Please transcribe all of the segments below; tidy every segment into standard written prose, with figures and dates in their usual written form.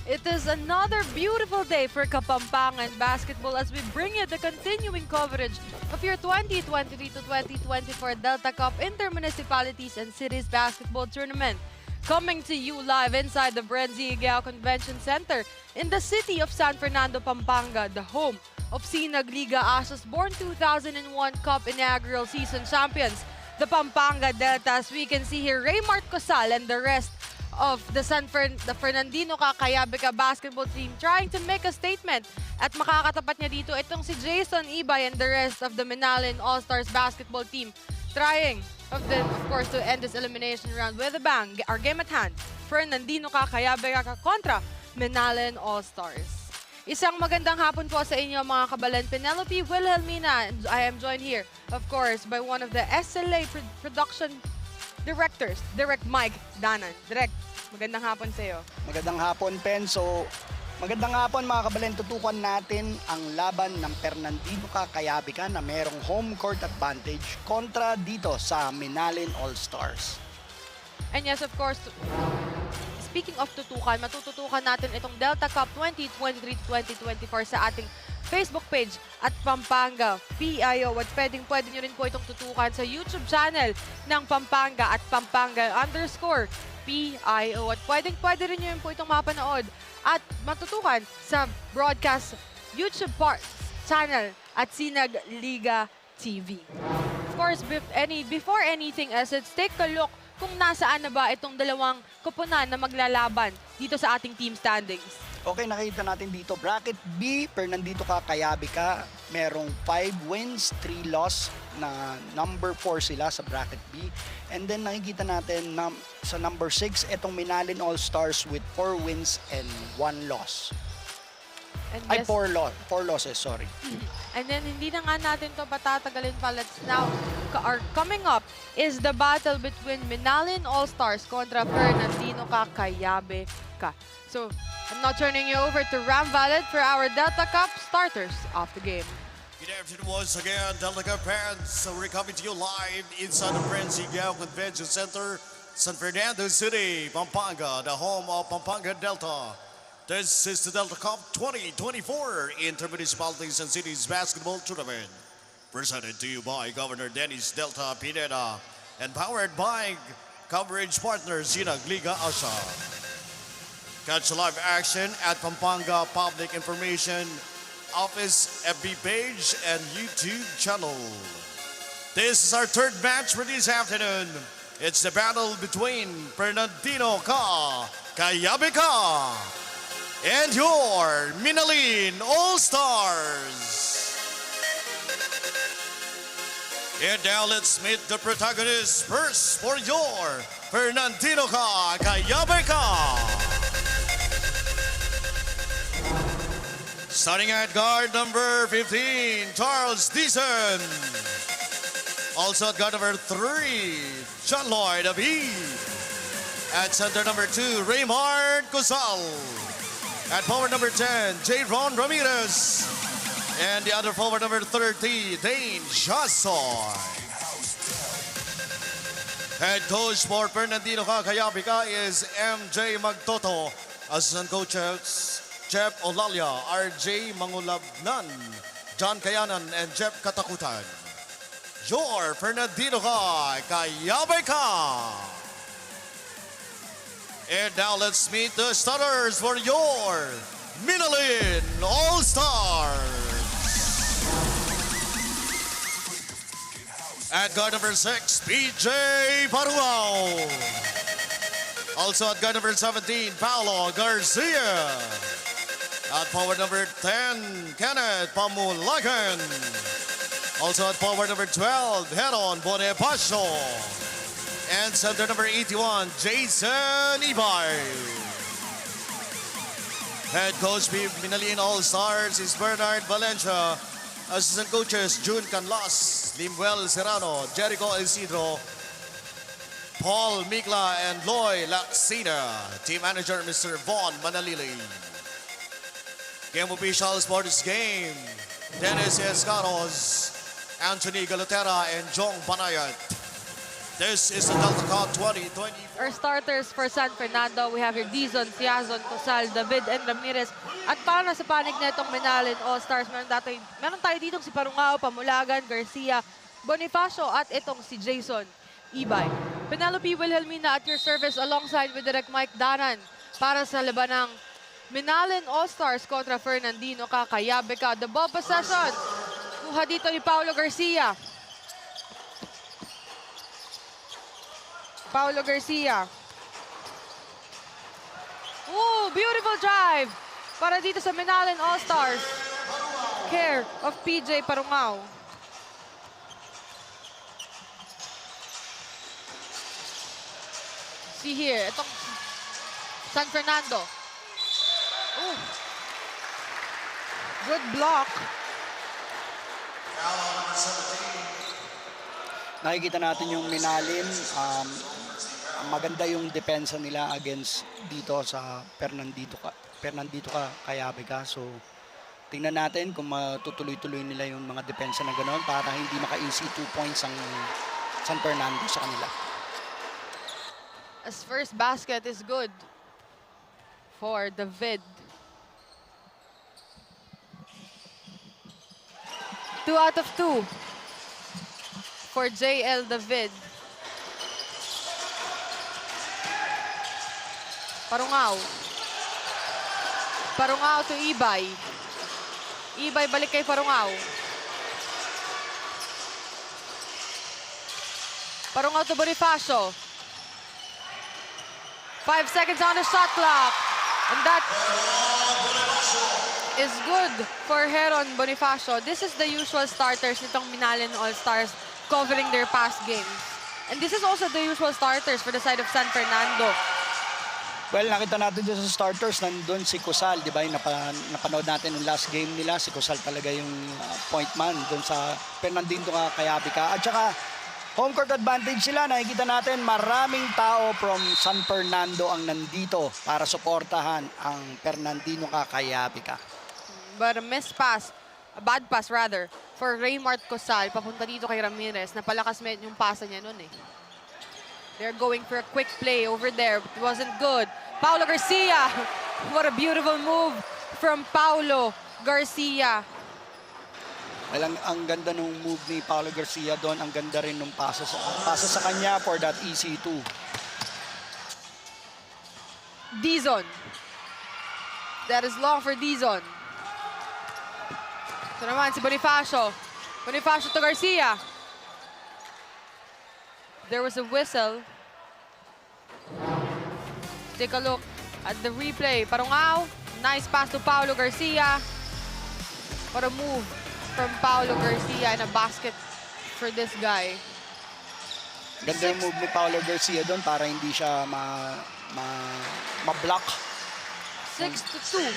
It is another beautiful day for Kapampangan basketball as we bring you the continuing coverage of your 2023 to 2024 Delta Cup Intermunicipalities and Cities Basketball Tournament. Coming to you live inside the Brenzy Igao Convention Center in the city of San Fernando, Pampanga, the home of Sinag Liga Asos born 2001 Cup inaugural season champions, the Pampanga Delta. As we can see here, Raymart Cosal and the rest of the Fernandino Cacayabica basketball team trying to make a statement. At makakatapat niya dito itong si Jason Ibay and the rest of the Minalin All-Stars basketball team trying, of course, to end this elimination round with a bang. Our game at hand, Fernandino Cacayabica kontra Minalin All-Stars. Isang magandang hapon po sa inyo mga kabalan. Penelope Wilhelmina, and I am joined here, of course, by one of the SLA production directors, Direct Mike Danan. Direct, magandang hapon sa iyo. Magandang hapon, Pen. So, magandang hapon mga kabalen. Tutukan natin ang laban ng Fernandino Cacayabica na merong home court advantage kontra dito sa Minalin All-Stars. And yes, of course, speaking of tutukan, matututukan natin itong Delta Cup 2023-2024 sa ating Facebook page at Pampanga PIO. At pwede nyo rin po itong tutukan sa YouTube channel ng Pampanga at Pampanga_PIO. At pwede rin nyo rin po itong mapanood at matutukan sa broadcast YouTube channel at Sinag Liga TV. Of course, before anything else, let's take a look kung nasaan na ba itong dalawang koponan na maglalaban dito sa ating team standings. Okay, nakita natin dito, bracket B, Fernandino Cacayabica, merong 5 wins, 3 loss na number 4 sila sa bracket B. And then nakikita natin na, sa number 6, itong Minalin All-Stars with 4 wins and 1 loss. And Ay, yes, 4 losses, sorry. And then hindi na nga natin to patatagalin pa. Let's now, coming up is the battle between Minalin All-Stars kontra Fernandino Cacayabica. So, I'm now turning you over to Ram Valid for our Delta Cup starters of the game. Good afternoon once again, Delta Cup fans. So we're coming to you live inside the Brenzy Igao Convention Center, San Fernando City, Pampanga, the home of Pampanga Delta. This is the Delta Cup 2024 Intermunicipalities and Cities Basketball Tournament. Presented to you by Governor Dennis Delta Pineda and powered by coverage partners Sinag Liga Asa. Catch live action at Pampanga Public Information Office FB page and YouTube channel. This is our third match for this afternoon. It's the battle between Fernandino Cacayabica and your Minalin All-Stars. And now let's meet the protagonists first for your Fernandino Cacayabica. Starting at guard number 15, Charles Deason. Also at guard number 3, John Lloyd Abhi. At center number 2, Raymart Cosal. At forward number 10, J. Ron Ramirez. And the other forward number 30, Dane Jasoy. Head coach for Fernandino Cacayabica is MJ Magtoto. Assistant coaches Jeff Olalia, RJ Mangulabnan, John Kayanan, and Jeff Katakutan. Your Fernandino Cacayabica. And now let's meet the starters for your Minalin All-Stars. At guard number 6, PJ Paruao. Also at guard number 17, Paolo Garcia. At forward number 10, Kenneth Pamulacan. Also at forward number 12, Heron Bonifacio. And center number 81, Jason Ibay. Head coach Minalin All-Stars is Bernard Valencia. Assistant coaches June Canlas, Limuel Serrano, Jericho Isidro, Paul Mikla, and Loy Laxina. Team manager Mr. Von Manalili. Game officials for this game, Dennis Escaros, Anthony Galutera, and Jong Panayat. This is the Delta Cup 2024. Our starters for San Fernando, we have here Dizon, Tiazon, Cosal, David, and Ramirez. At para sa panig na itong Menalin All-Stars, meron tayo ditong si Parungao, Pamulagan, Garcia, Bonifacio, at itong si Jason Ibay. Penelope Wilhelmina at your service alongside with Direct Mike Danan para sa labanang Menalin All-Stars kontra Fernandino Kakayabeka. The ball possession, kuha dito ni Paulo Garcia. Paulo Garcia. Ooh, beautiful drive para dito sa Menalin All-Stars. Care of PJ Parungao. See here, itong San Fernando. Ooh. Good block. Nakikita natin yung Menalin. Maganda yung depensa nila against dito sa Fernandito Kayabeka. So, tingnan natin kung matutuloy-tuloy nila yung mga depensa na gano'n para hindi maka-easy 2 points ang San Fernando sa kanila. As first basket is good for David. 2 out of 2 for JL David. Parungao. Parungao to Ibay. Ibay balik kay Parungao. Parungao to Bonifacio. 5 seconds on the shot clock. And that is good for Heron Bonifacio. This is the usual starters nitong Menalin All-Stars covering their past games. And this is also the usual starters for the side of San Fernando. Well, nakita natin dito sa starters, nandun si Cosal, di ba? Napanood natin yung last game nila. Si Cosal talaga yung point man dun sa Fernandino Kayabeka. At saka, home court advantage sila. Nakikita natin maraming tao from San Fernando ang nandito para suportahan ang Fernandino Kayabeka. But a missed pass, a bad pass rather, for Raymart Cosal. Papunta dito kay Ramirez. Napalakas med yung pasa niya nun eh. They're going for a quick play over there, but it wasn't good. Paulo Garcia, what a beautiful move from Paulo Garcia. Well, ang ganda nung move ni Paulo Garcia doon. Ang ganda rin nung pasa sa kanya for that easy 2. Dizon. That is long for Dizon. Ito naman si Bonifacio. Bonifacio to Garcia. There was a whistle. Take a look at the replay. Parungao, nice pass to Paulo Garcia. What a move from Paulo Garcia and a basket for this guy. Ganda yung move ni Paulo Garcia doon para hindi siya ma-block. 6-2.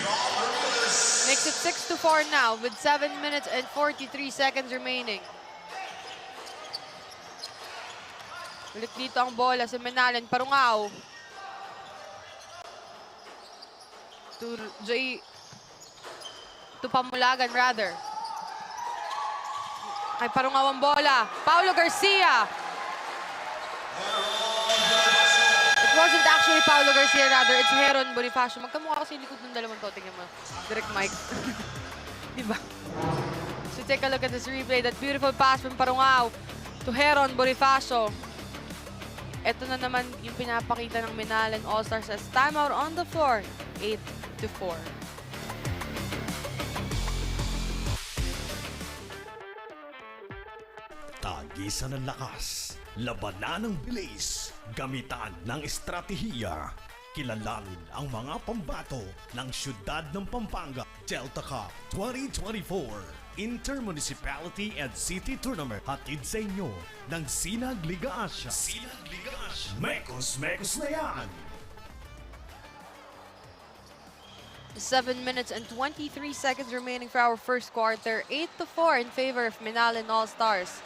Makes it 6-4 now with 7 minutes and 43 seconds remaining. Balik dito ang bola sa Menalin. Parungao. To Pamulagan rather. Kay Parungao ang bola. Paulo Garcia. It wasn't actually Paulo Garcia rather. It's Heron Bonifacio. Magkamukha kasi yung likod ng dalawang to. Tingnan mo. Direct Mike. Diba? So take a look at this replay. That beautiful pass from Parungao to Heron Bonifacio. Ito na naman yung pinapakita ng Menalin All-Stars as timeout on the floor. 8-4. Tagisan ng lakas, labanan ng bilis, gamitan ng estratehiya. Kilalanin ang mga pambato ng siyudad ng Pampanga. Delta Cup 2024 Intermunicipality and City Tournament. Hatid sa inyo ng Sinag Liga Asia. Sinag Liga Asia. Mekos na yan! 7 minutes and 23 seconds remaining for our first quarter. 8-4 in favor of Menalin All-Stars.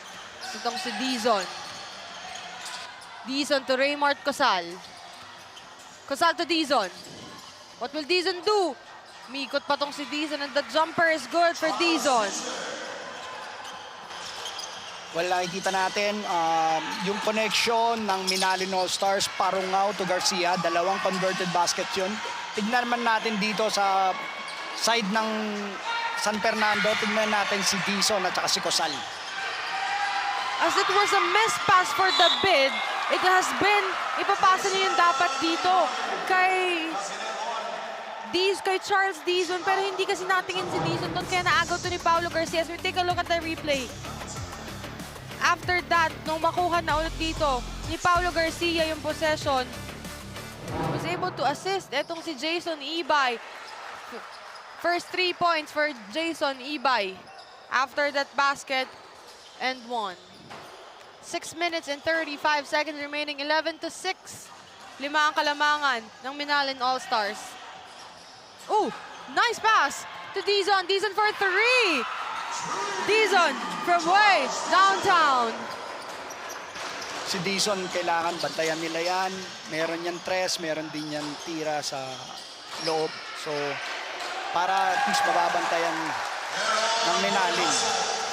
Itong si Dizon. Dizon to Raymart Cosal. Cosal to Dizon. What will Dizon do? Mikot pa tong si Dizon and the jumper is good for Dizon. Well, nakikita natin yung connection ng Minalin All-Stars, Parungao to Garcia, dalawang converted basket yun. Tignan naman natin dito sa side ng San Fernando, tignan natin si Dizon at saka si Cosal. As it was a miss pass for the bid, it has been, ipapasa niya yung dapat dito kay Charles Dizon, pero hindi kasi natingin si Dizon doon, kaya naagaw to ni Paulo Garcia. So we take a look at the replay. After that, nung makuha na ulit dito ni Paulo Garcia yung possession, was able to assist etong si Jason Ibay. First 3 points for Jason Ibay after that basket and 1. 6 minutes and 35 seconds remaining, 11-6. 5 ang kalamangan ng Minalin All-Stars. Oh, nice pass to Dizon. Dizon for 3. Dizon from way downtown. Si Dizon, kailangan bantayan nila yan. Meron yan tres, meron din yan tira sa loob. So, para at least mababantayan ng Minalin.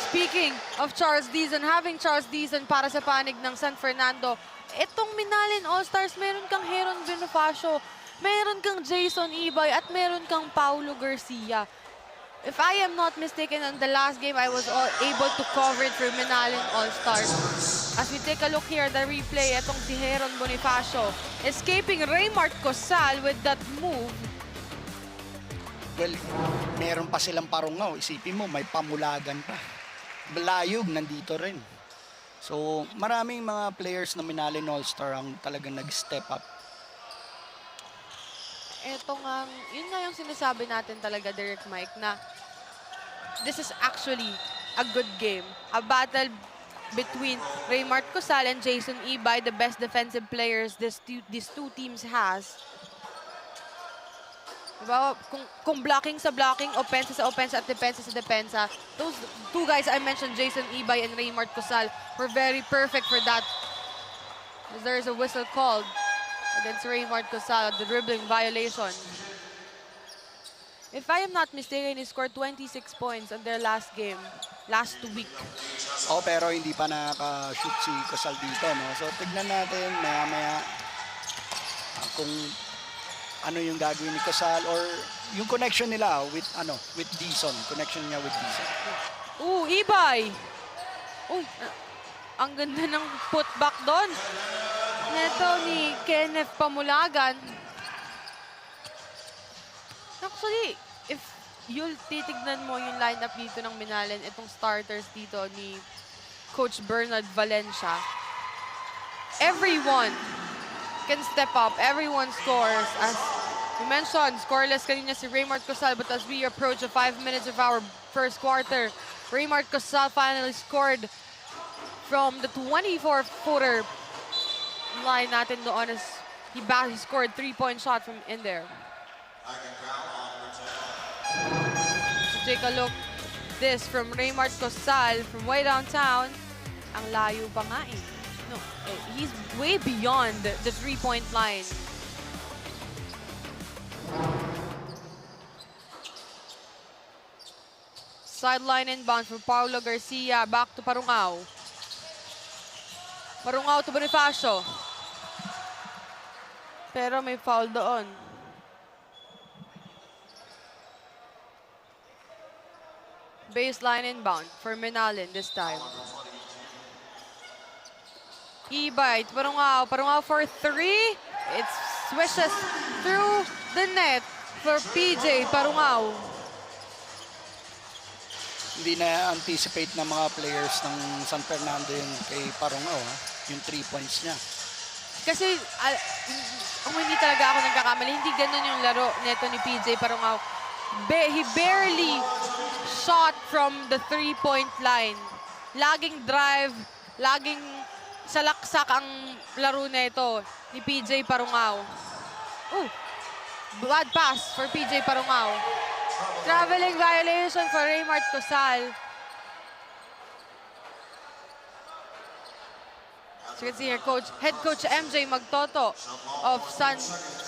Speaking of Charles Dizon, having Charles Dizon para sa panig ng San Fernando, itong Minalin All-Stars, meron kang Heron Bonifacio, meron kang Jason Ibay, at meron kang Paulo Garcia. If I am not mistaken, on the last game, I was able to cover it for Minalin All-Stars. As we take a look here, the replay, itong si Heron Bonifacio, escaping Raymart Cosal with that move. Well, meron pa silang Parungao. Isipin mo, may Pamulagan pa. Layog, nandito rin. So, maraming mga players na Minalin All-Star ang talagang nag-step up. Ito nga, yun nga yung sinasabi natin talaga, Derek Mike, na this is actually a good game. A battle between Raymart Cosal and Jason Ibay, the best defensive players these two teams has. Diba? Kung blocking sa blocking, offense sa offense at defense sa depensa, those two guys I mentioned, Jason Ibay and Raymart Cosal, were very perfect for that. There is a whistle called against Raymart Cosal, the dribbling violation. If I am not mistaken, he scored 26 points on their last game, last week. Oh, pero hindi pa nakaka-shoot si Cosal dito, no? So, tignan natin maya-maya kung ano yung gagawin ni Cosal or yung connection nila with Dizon, connection niya with Dizon. Ooh, Ibay! Uy, ang ganda ng putback doon. Neto ni Kenneth Pamulagan. Actually, if you'll titignan mo yung lineup dito ng Minalin, itong starters dito ni Coach Bernard Valencia, everyone can step up, everyone scores. As you mentioned, scoreless kanina si Raymart Cosal, but as we approach the 5 minutes of our first quarter, Raymart Cosal finally scored from the 24-footer line natin doon as he scored 3-point shot from in there. So take a look. This from Raymart Cosal from way downtown. Ang layo pa nga eh. No, he's way beyond the 3-point line. Sideline inbound for Paulo Garcia. Back to Parungao. Parungao to Bonifacio. Pero may foul doon. Baseline inbound for Minalin this time. Ibay to Parungao. Parungao for 3. It swishes through the net for PJ Parungao. Hindi na-anticipate ng mga players ng San Fernando yung kay Parungao, ha? Yung 3 points niya. Kasi kung hindi talaga ako nagkakamali, hindi ganun yung laro neto ni PJ Parungao. He barely shot from the 3-point line. Laging drive, laging salaksak ang laro neto ni PJ Parungao. Ooh, bad pass for PJ Parungao. Traveling violation for Raymart Cosal. So you can see here, Head Coach MJ Magtoto of San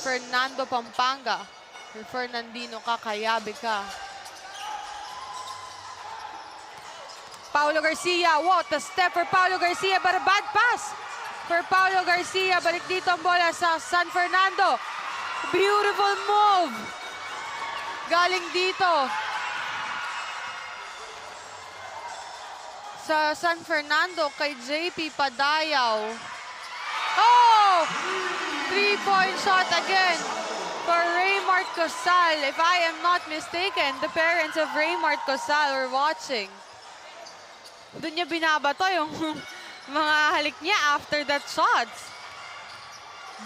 Fernando, Pampanga. Fernandino ka, kayabi ka. Paulo Garcia, what a step for Paulo Garcia, but a bad pass for Paulo Garcia. Balik dito ang bola sa San Fernando. Beautiful move. Galing dito sa San Fernando kay JP Padayaw. Oh! 3-point shot again for Raymart Cosal. If I am not mistaken, the parents of Raymart Cosal were watching. Doon niya binabato yung mga halik niya after that shot.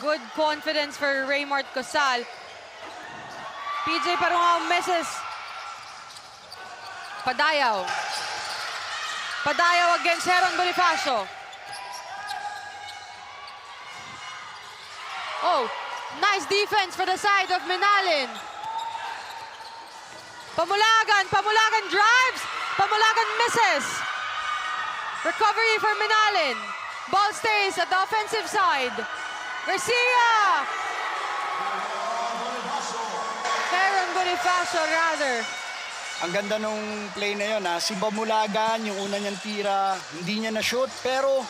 Good confidence for Raymart Cosal. PJ Parungao misses. Padayaw. Padayaw against Heron Bonifacio. Oh, nice defense for the side of Minalin. Pamulagan, Pamulagan drives. Pamulagan misses. Recovery for Minalin. Ball stays at the offensive side. Garcia! Heron Bonifacio rather. Ang ganda nung play na yun, si Pamulagan, yung una niyang tira, hindi niya na-shoot, pero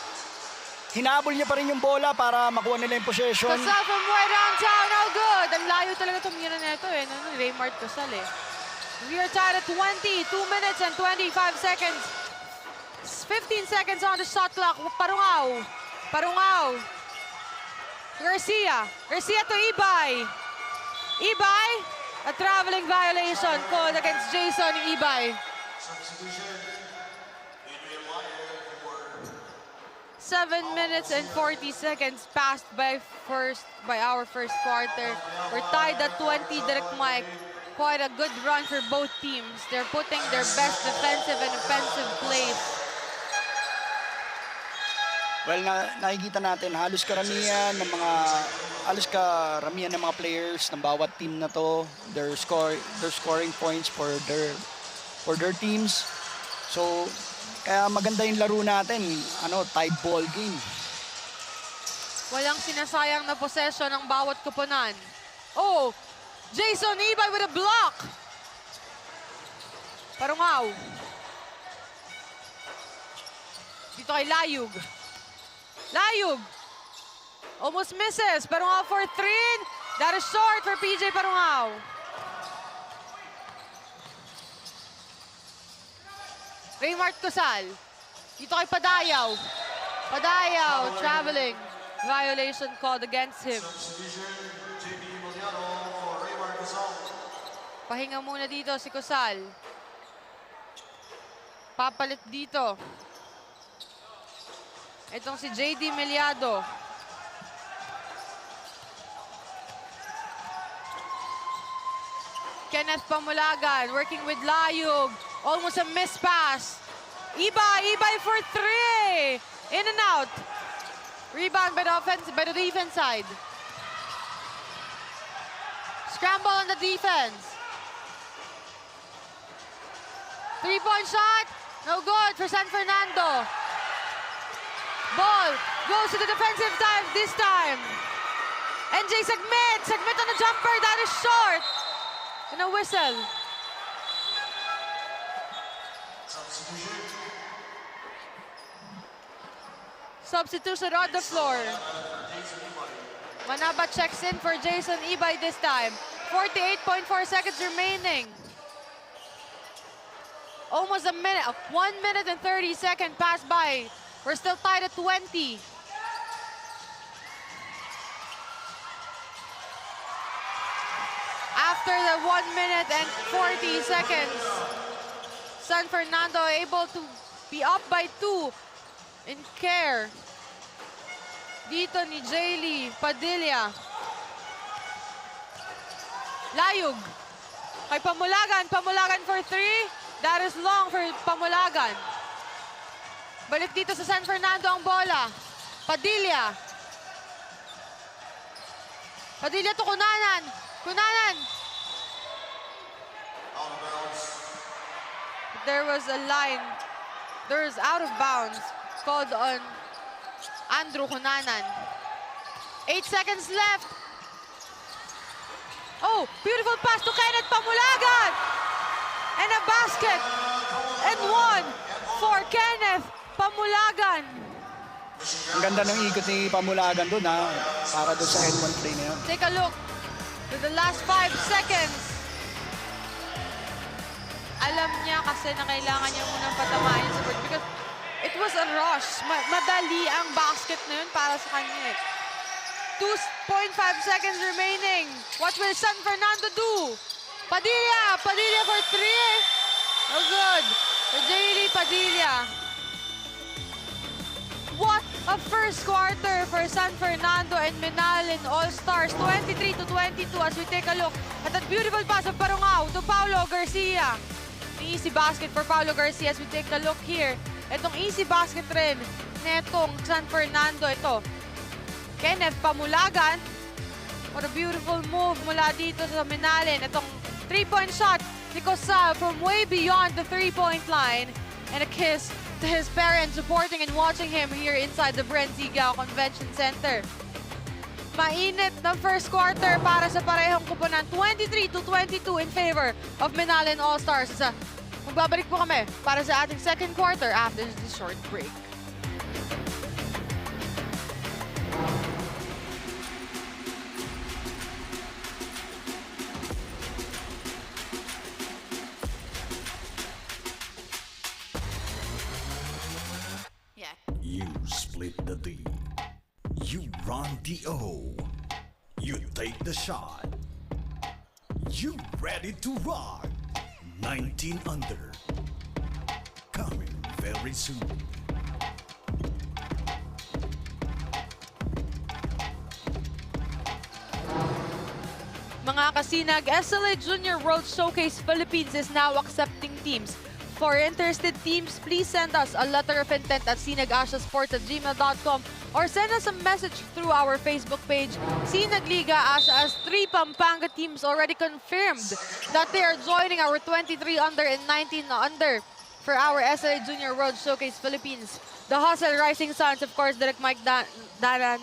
hinabol niya pa rin yung bola para makuha nila yung possession. Cosal from way downtown, no good. Ang layo talaga itong mira na ito Raymart Cosal We are tied at 2 minutes and 25 seconds. 15 seconds on the shot clock. Parungao. Parungao. Garcia. Garcia to Ibay. Ibay. A traveling violation called against Jason Ibay. 7 minutes and 40 seconds passed by our first quarter. We're tied at 20, Direct Mike. Quite a good run for both teams. They're putting their best defensive and offensive plays. Well, nakikita natin halos karamihan ng mga players ng bawat team na to, they're scoring points for their teams. So, kaya maganda yung laro natin, tied ball game. Walang sinasayang na possession ng bawat koponan. Oh, Jason Ibay with a block. Parungao. Dito kay Layug. Layug. Almost misses. Parungao for 3. That is short for PJ Parungao. Raymart Cosal. Dito kay Padayaw. Padayaw traveling. Violation called against him. Pahinga muna dito si Cosal. Papalit dito. Itong si JD Meliado. Kenneth Pamulagan working with Layug. Almost a miss pass. Ibay for 3. In and out. Rebound by the defense side. Scramble on the defense. 3-point shot. No good for San Fernando. Ball goes to the defensive side this time. NJ Sagmit. Sagmit on the jumper. That is short. And a whistle. Substitution on the floor. Manaba checks in for Jason Ibay this time. 48.4 seconds remaining. Almost a minute. 1 minute and 30 seconds passed by. We're still tied at 20. After the 1 minute and 40 seconds, San Fernando able to be up by 2 in care. Dito ni Jaylee Padilla. Layug. Kay Pamulagan. Pamulagan for 3. That is long for Pamulagan. Balik dito sa San Fernando ang bola. Padilla. Padilla to Cunanan. Cunanan. There was a line. There was out of bounds called on Andrew Cunanan. 8 seconds left. Oh, beautiful pass to Kenneth Pamulagan. And a basket. And 1. for Kenneth Pamulagan. Ang ganda ng ikot ni Pamulagan doon ha, para doon sa N1 play na yun. Take a look to the last 5 seconds. Alam niya kasi na kailangan niya munang patamahin sa board because it was a rush. Madali ang basket na yun para sa kanya. 2.5 seconds remaining. What will San Fernando do? Padilla! Padilla for 3. No good. For Jaylee Padilla. What a first quarter for San Fernando and Minalin All-Stars. 23-22 as we take a look at that beautiful pass of Parungao to Paulo Garcia. Easy basket for Paulo Garcia as we take a look here. Itong easy basket rin netong San Fernando. Ito, Kenneth Pamulagan. What a beautiful move mula dito sa Minalin. Itong 3-point shot ni Cosal from way beyond the 3-point line. And a kiss to his parents supporting and watching him here inside the Brent Zigao Convention Center. Mainit ng first quarter para sa parehong kupunan. 23-22 in favor of Minalin All-Stars. Magbabalik po kami para sa ating second quarter after this short break. You split the D. You run the O. You take the shot. You ready to rock. 19 under. Coming very soon. Mga kasinag, SLA Junior World Showcase Philippines is now accepting teams. For interested teams, please send us a letter of intent at sinag-sports@gmail.com or send us a message through our Facebook page. Sinag Liga Asha has 3 Pampanga teams already confirmed that they are joining our 23 under and 19 under for our SLA Junior World Showcase Philippines. The Hustle Rising Suns, of course, Direct Mike Danan.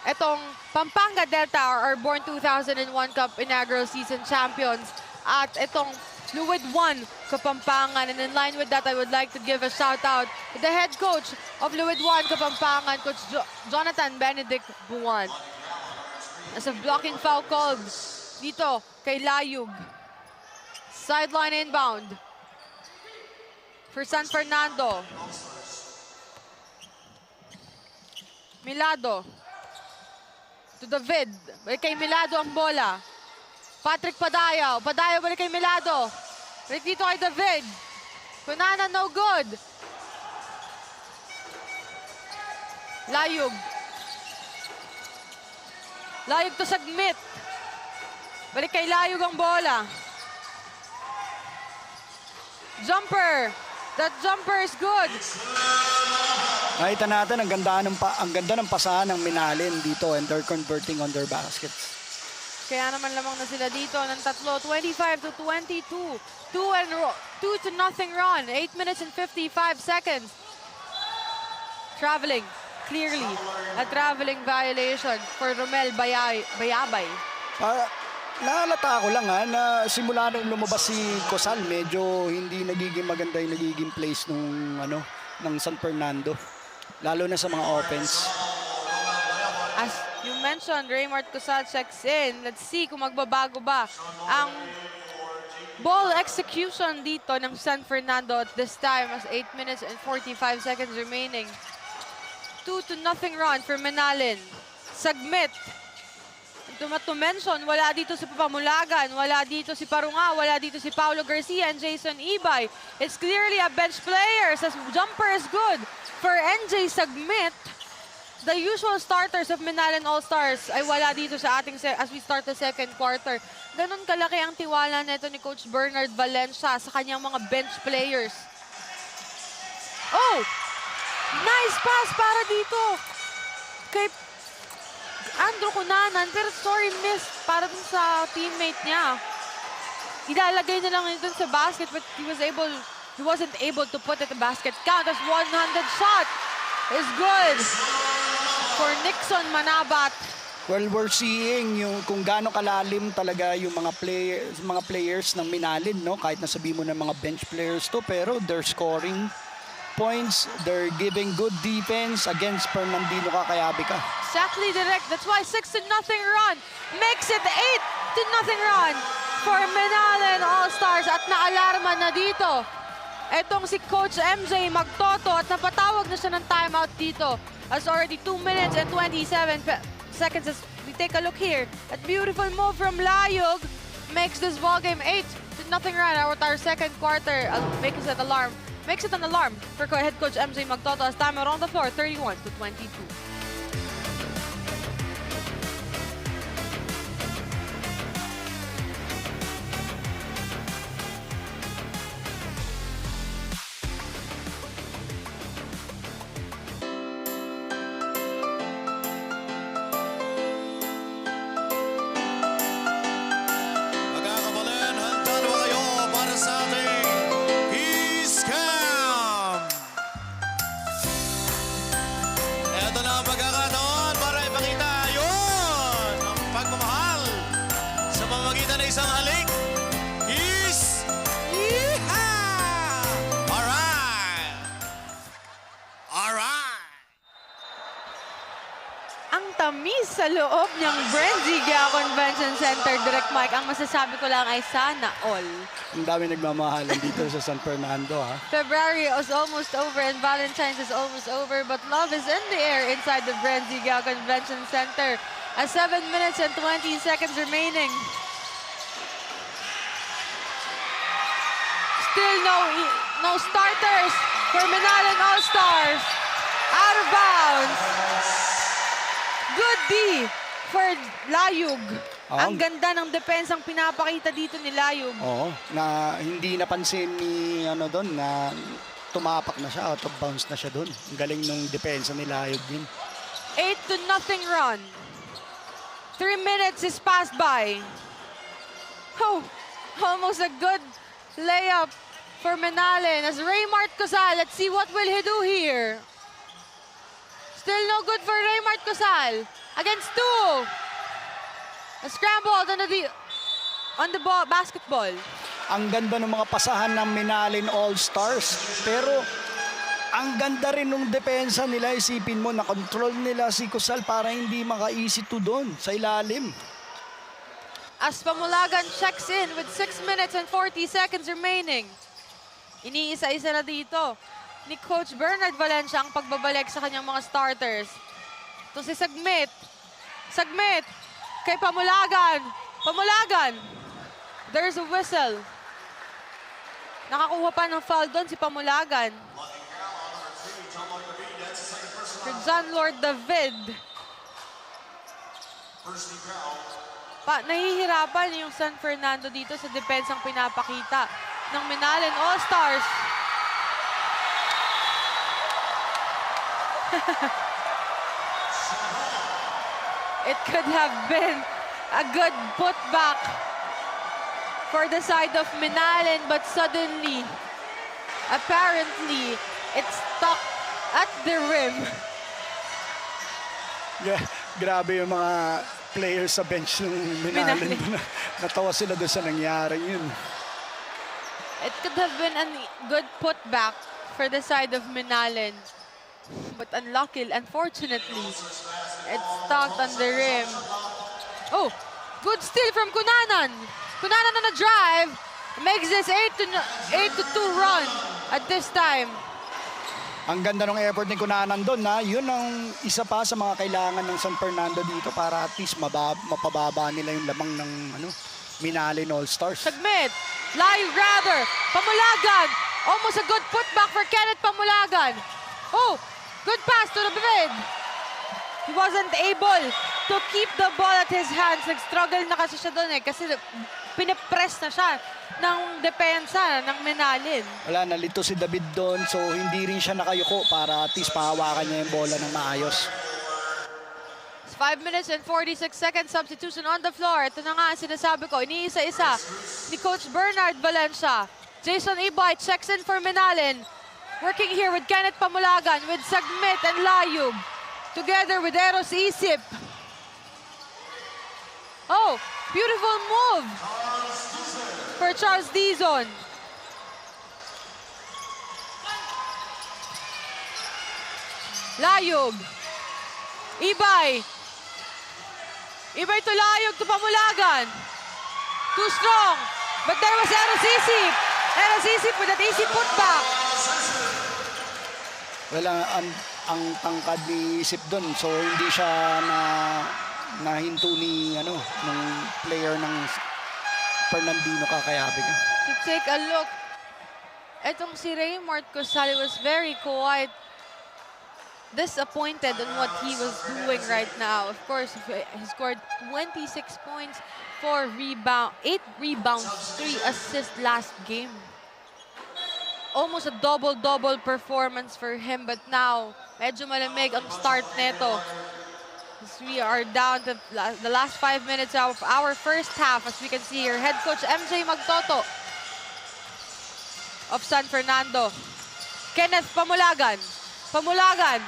Etong Pampanga Delta are Born 2001 Cup inaugural season champions. At itong Fluid 1 Kapampangan. And in line with that, I would like to give a shout out to the head coach of Fluid 1 Kapampangan, Coach Jonathan Benedict Buwan. As a blocking foul called dito kay Layug. Sideline inbound for San Fernando. Milado to David. Balik kay Milado ang bola. Patrick Padayaw. Padayaw balik kay Milado. Balik dito kay David. Kunana, no good. Layug. Layug to Sagmit. Balik kay Layug ang bola. Jumper. That jumper is good. Nakita natin ang ganda ng pasahan ng Minalin dito and they're converting on their baskets. Kaya naman lamang na sila dito ng tatlo. 25-22. 2-0 run. 8 minutes and 55 seconds. Traveling. Clearly, a traveling violation for Romel Bayabay. Nahalata ko lang na simula nung lumabas si Cosal, medyo hindi nagiging maganda yung nagiging place ng San Fernando. Lalo na sa mga offense. As you mentioned, Raymart Cosal checks in. Let's see kung magbabago ba ang ball execution dito ng San Fernando at this time as 8 minutes and 45 seconds remaining. 2-0 run for Minalin. Sagmit. To mention, wala dito si Pamulagan, wala dito si Parunga, wala dito si Paulo Garcia and Jason Ibay. It's clearly a bench player. Says jumper is good for NJ Sagmit. The usual starters of Minalin All-Stars ay wala dito sa ating as we start the second quarter. Ganon kalaki ang tiwala nito ni Coach Bernard Valencia sa kanyang mga bench players. Oh! Nice pass para dito kay Andrew Cunanan, pero sorry, miss para dun sa teammate niya. Ilalagay na lang dun sa basket, but he wasn't able to put it in the basket. Count as one-handed shot is good for Nixon Manabat. Well, we're seeing yung kung gaano kalalim talaga yung mga players ng Minalin, no? Kahit nasabi mo ng mga bench players to, pero they're scoring points, they're giving good defense against Fernandino Kakayabika. Exactly, direct. That's why 6-0 run makes it 8-0 run for Minalin All-Stars. At naalarma na dito etong si Coach MJ Magtoto at napatawag na siya ng timeout dito as already 2 minutes and 27 seconds as we take a look here. That beautiful move from Layug makes this ballgame 8-0 run. Our second quarter makes it an alarm for head coach MJ Magtoto as time around the floor 31-22. Magkakabalin, handa na ba kayo para sa ating E-Scam? Ito na ang pagkakataon para ipakita yun ang pagmamahal sa pamamagitan ng isang halik. Yeehaw! Alright! Alright! Ang tamis sa loob ng Brenzigao Convention Center, Direct Mike. Ang masasabi ko lang ay sana all. Ang dami nagmamahalan dito sa San Fernando, ha? February is almost over and Valentine's is almost over, but love is in the air inside the Brenzigao Convention Center. 7 minutes and 20 seconds remaining. Still no starters for Minalin All-Stars. Out of bounds. Good D for Layug. Ang ganda ng depensang pinapakita dito ni Layug. Oo, na hindi napansin ni doon na tumapak na siya, out of bounds na siya doon. Ang galing nung depensa ni Layog din. 8-0 run. 3 minutes is passed by. Oh, almost a good layup for Minalin as Raymart Cosal. Let's see what will he do here. Still no good for Raymart Cosal. Against 2. A scramble on the ball, basketball. Ang ganda ng mga pasahan ng Minalin All-Stars. Pero ang ganda rin ng depensa nila. Isipin mo, na-control nila si Cosal para hindi maka-easy to doon sa ilalim. As Pamulagan checks in with 6 minutes and 40 seconds remaining. Iniisa-isa na dito ni Coach Bernard Valencia ang pagbabalik sa kanyang mga starters. Ito si Sagmit. Sagmit kay Pamulagan. Pamulagan. There's a whistle. Nakakuha pa ng foul doon si Pamulagan. For John Lord David. Nahihirapan yung San Fernando dito sa depensang pinapakita ng Minalin All-Stars. It could have been a good putback for the side of Minalin, but suddenly, apparently, it's stuck at the rim. Yeah, grabe yung mga players sa bench ng Minalin. Natawa sila doon sa nangyari yun. It could have been a good putback for the side of Minalin. But unfortunately, it's stuck on the rim. Oh, good steal from Cunanan. Cunanan on a drive. Makes this 8-2 run at this time. Ang ganda ng effort ni Cunanan doon, na yun ang isa pa sa mga kailangan ng San Fernando dito para at least mapababa nila yung lamang ng Minalin All-Stars. Sagmit, Layug rather, Pamulagan. Almost a good putback for Kenneth Pamulagan. Oh, good pass to the mid. He wasn't able to keep the ball at his hands. Nag-struggle na kasi siya doon kasi pinipress na siya ng depensa ng Minalin. Wala, nalito si David doon, so hindi rin siya nakayuko para at least pahawakan niya yung bola ng maayos. 5 minutes and 46 seconds substitution on the floor. Ito na nga ang sinasabi ko. Iniisa-isa ni Coach Bernard Valencia. Jason Ibay checks in for Minalin. Working here with Kenneth Pamulagan, with Sagmit and Layug. Together with Eros Isip. Oh, beautiful move for Charles Dizon. Layog. Ibay. Ibay to Layog to Pamulagan. Too strong. But there was Eros Isip. Eros Isip with that easy putback. Well, ang tangkad ni Isip doon, so hindi siya nahinto ni ng player ng Fernandino Kakayabe. To take a look, etong si Raymart Cosali was very quiet, disappointed on what he was doing right now. Of course, he scored 26 points, 8 rebounds, 3 assists last game. Almost a double-double performance for him, but now, medyo malamig ang start neto. As we are down to the last 5 minutes of our first half, as we can see here, head coach MJ Magtoto of San Fernando. Kenneth Pamulagan. Pamulagan.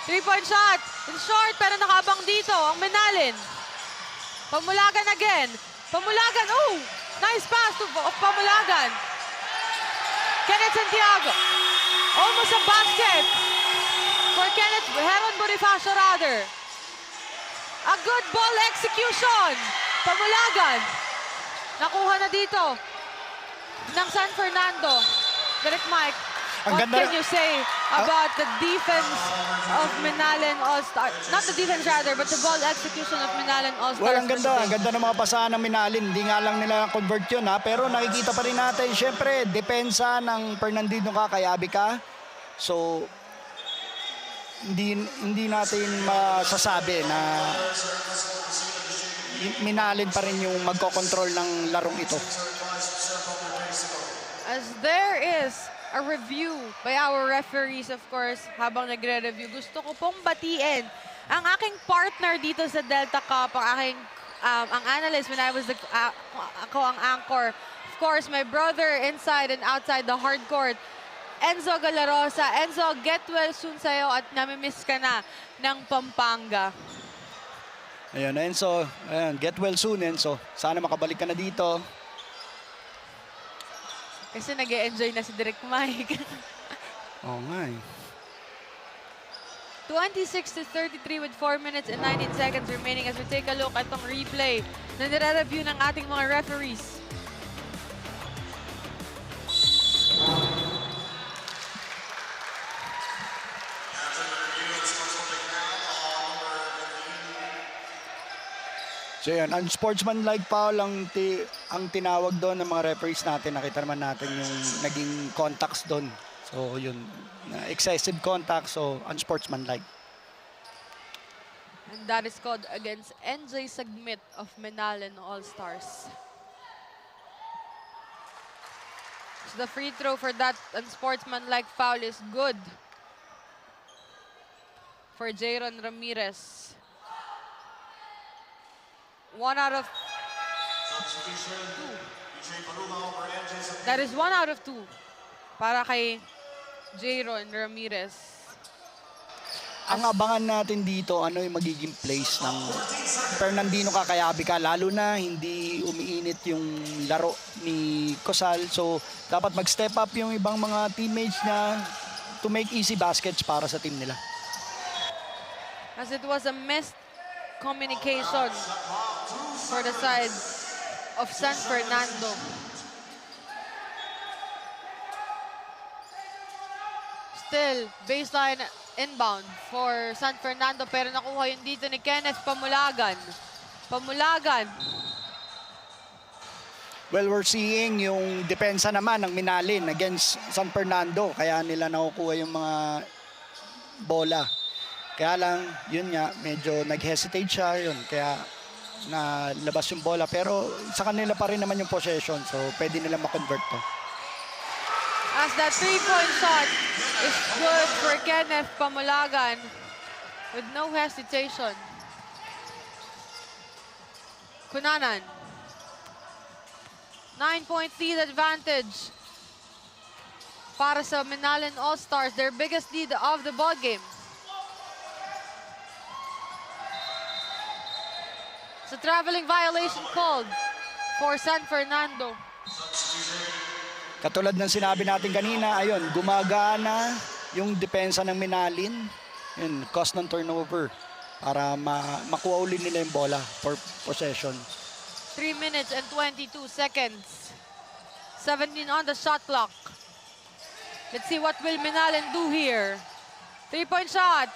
3-point shot. In short, pero nakabang dito ang Menalin. Pamulagan again. Pamulagan. Oh! Nice pass of Pamulagan. Kenneth Santiago. Almost a basket for Kenneth Heron Bonifacio rather. A good ball execution. Pamulagan. Nakuha na dito ng San Fernando. Direct Mike, what can you say about the defense of Menalin All-Star? Not the defense rather, but the ball execution of Menalin All-Stars. Well, ang ganda ng mga pasahan ng Menalin. Hindi nga lang nila convert yun, ha? Pero nakikita pa rin natin, syempre, depensa ng Fernandino Kakayabe ka. So, hindi natin masasabi na Menalin pa rin yung magkocontrol ng larong ito. As there is a review by our referees, of course, habang nagre-review, gusto ko pong batiin ang aking partner dito sa Delta Cup, ang aking ang analyst when I was ako ang anchor. Of course, my brother inside and outside the hard court, Enzo Galarosa. Enzo, get well soon sa'yo at namimiss ka na ng Pampanga. Ayan, Enzo. Ayan, get well soon, Enzo. Sana makabalik ka na dito. Kasi nag-e-enjoy na si Direk Mike. Oo nga eh. 26-33 with 4 minutes and 19 seconds remaining as we take a look at tong replay na nire-review ng ating mga referees. So yan, unsportsmanlike foul ang tinawag doon ng mga referees natin. Nakita naman natin yung naging contacts doon. So yun, excessive contact, so unsportsmanlike. And that is called against NJ Sagmit of Menalin All-Stars. So the free throw for that unsportsmanlike foul is good for Jayron Ramirez. 1 out of 2. That is 1 out of 2 para kay Jayron Ramirez. Ang abangan natin dito, ano yung magiging place ng Fernandino Kakayabe ka, lalo na hindi umiinit yung laro ni Cosal. So, dapat mag-step up yung ibang mga teammates niya to make easy baskets para sa team nila. As it was a missed communication for the side of San Fernando. Still, baseline inbound for San Fernando, pero nakuha yun dito ni Kenneth Pamulagan. Pamulagan. Well, we're seeing yung depensa naman ng Menalin against San Fernando. Kaya nila nakukuha yung mga bola. Kaya lang, yun nga, medyo nag-hesitate siya. Yun, kaya nalabas yung bola. Pero sa kanila pa rin naman yung possession. So, pwede nila makonvert to. As that 3-point shot is good for Kenneth Pamulagan with no hesitation. Kunanan. 9-point lead advantage para sa Menalin All-Stars, their biggest lead of the ball game. It's a traveling violation called for San Fernando. Katulad ng sinabi natin kanina, ayun, gumagana yung depensa ng Minalin. Yun, cause ng turnover para makuha uli nila yung bola for possession. 3 minutes and 22 seconds. 17 on the shot clock. Let's see what will Minalin do here. 3-point shot.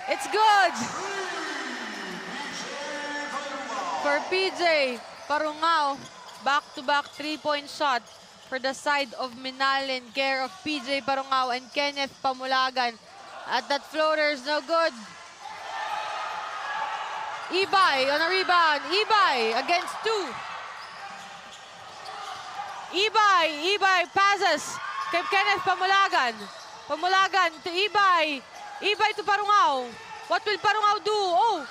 It's good. For PJ Parungao, back-to-back 3-point shot for the side of Minalin, care of PJ Parungao and Kenneth Pamulagan. At that floater is no good. Ibay on a rebound. Ibay against 2. Ibay passes kay Kenneth Pamulagan. Pamulagan to Ibay. Ibay to Parungao. What will Parungao do? Oh!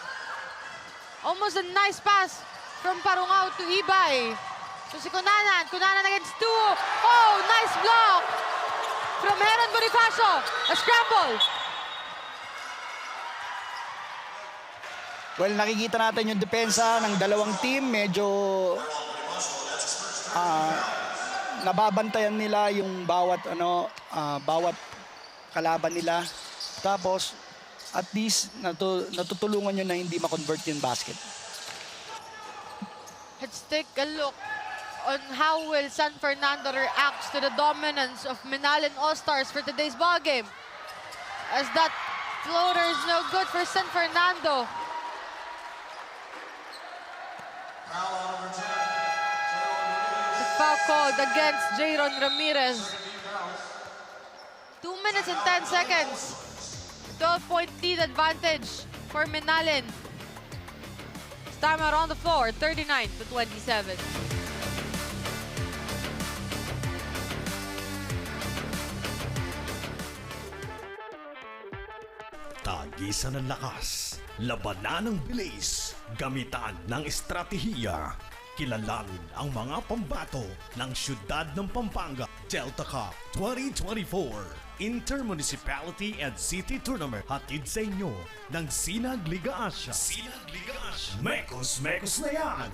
Almost a nice pass from Parungao to Ibay. To si Cunanan. Cunanan against 2. Oh! Nice block from Heron Bonifacio. A scramble. Well, nakikita natin yung depensa ng dalawang team. Medyo nababantayan nila yung bawat kalaban nila. Tapos, at least natutulungan nyo na hindi ma-convert yung basket. Let's take a look on how will San Fernando reacts to the dominance of Minalin All-Stars for today's ball game. As that floater is no good for San Fernando. The foul called against Jayron Ramirez. 2 minutes and 10 seconds. 12-point lead advantage for Minalin. Time out on the floor, 39-27. Tagisan ng lakas, labanan ng bilis, gamitan ng estratehiya. Kilalanin ang mga pambato ng siyudad ng Pampanga Delta Cup 2024 Intermunicipality and City Tournament. Hatid sa inyo ng Sinag Liga Asya. Sinag Liga Asya. Mekos na yan!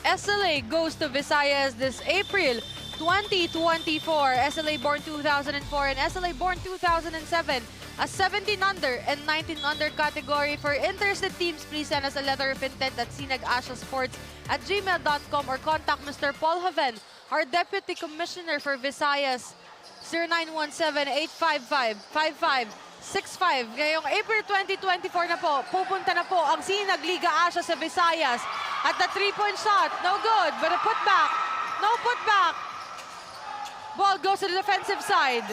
SLA goes to Visayas this April 2024. SLA born 2004 and SLA born 2007. A 17 under and 19 under category. For interested teams, please send us a letter of intent at sinagasiasports@gmail.com or contact Mr. Paul Haven, our Deputy Commissioner for Visayas, 0917-855-5565. Ngayong April 2024 na po, pupunta na po ang Sinag Liga Asya sa Visayas. At the 3-point shot, no good, but a putback. No putback. Ball goes to the defensive side.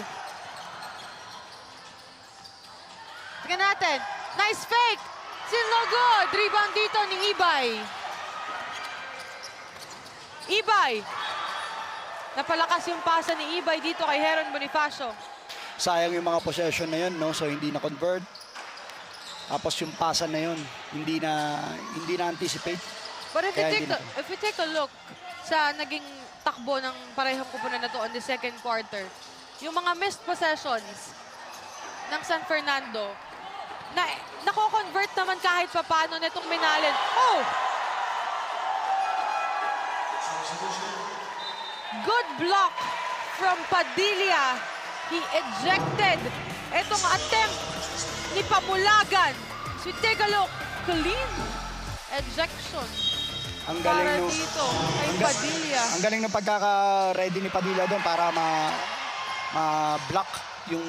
Tingnan natin. Nice fake. Still no good. Rebound dito ni Ibay. Ibay. Napalakas yung pasa ni Ibay dito kay Heron Bonifacio. Sayang yung mga possession na yun, no? So hindi na-convert. Tapos yung pasa na yun, hindi na anticipate. But if Kaya we take a look sa naging takbo ng parehong kupunan na to on the second quarter, yung mga missed possessions ng San Fernando, na nako-convert naman kahit papano nitong Minalin. Oh! Good block from Padilla. He ejected itong attempt ni Pamulagan. So take a look. Clean ejection. Ang Para galing dito kay Padilla. Ang galing ng pagkaka-ready ni Padilla doon para ma-block yung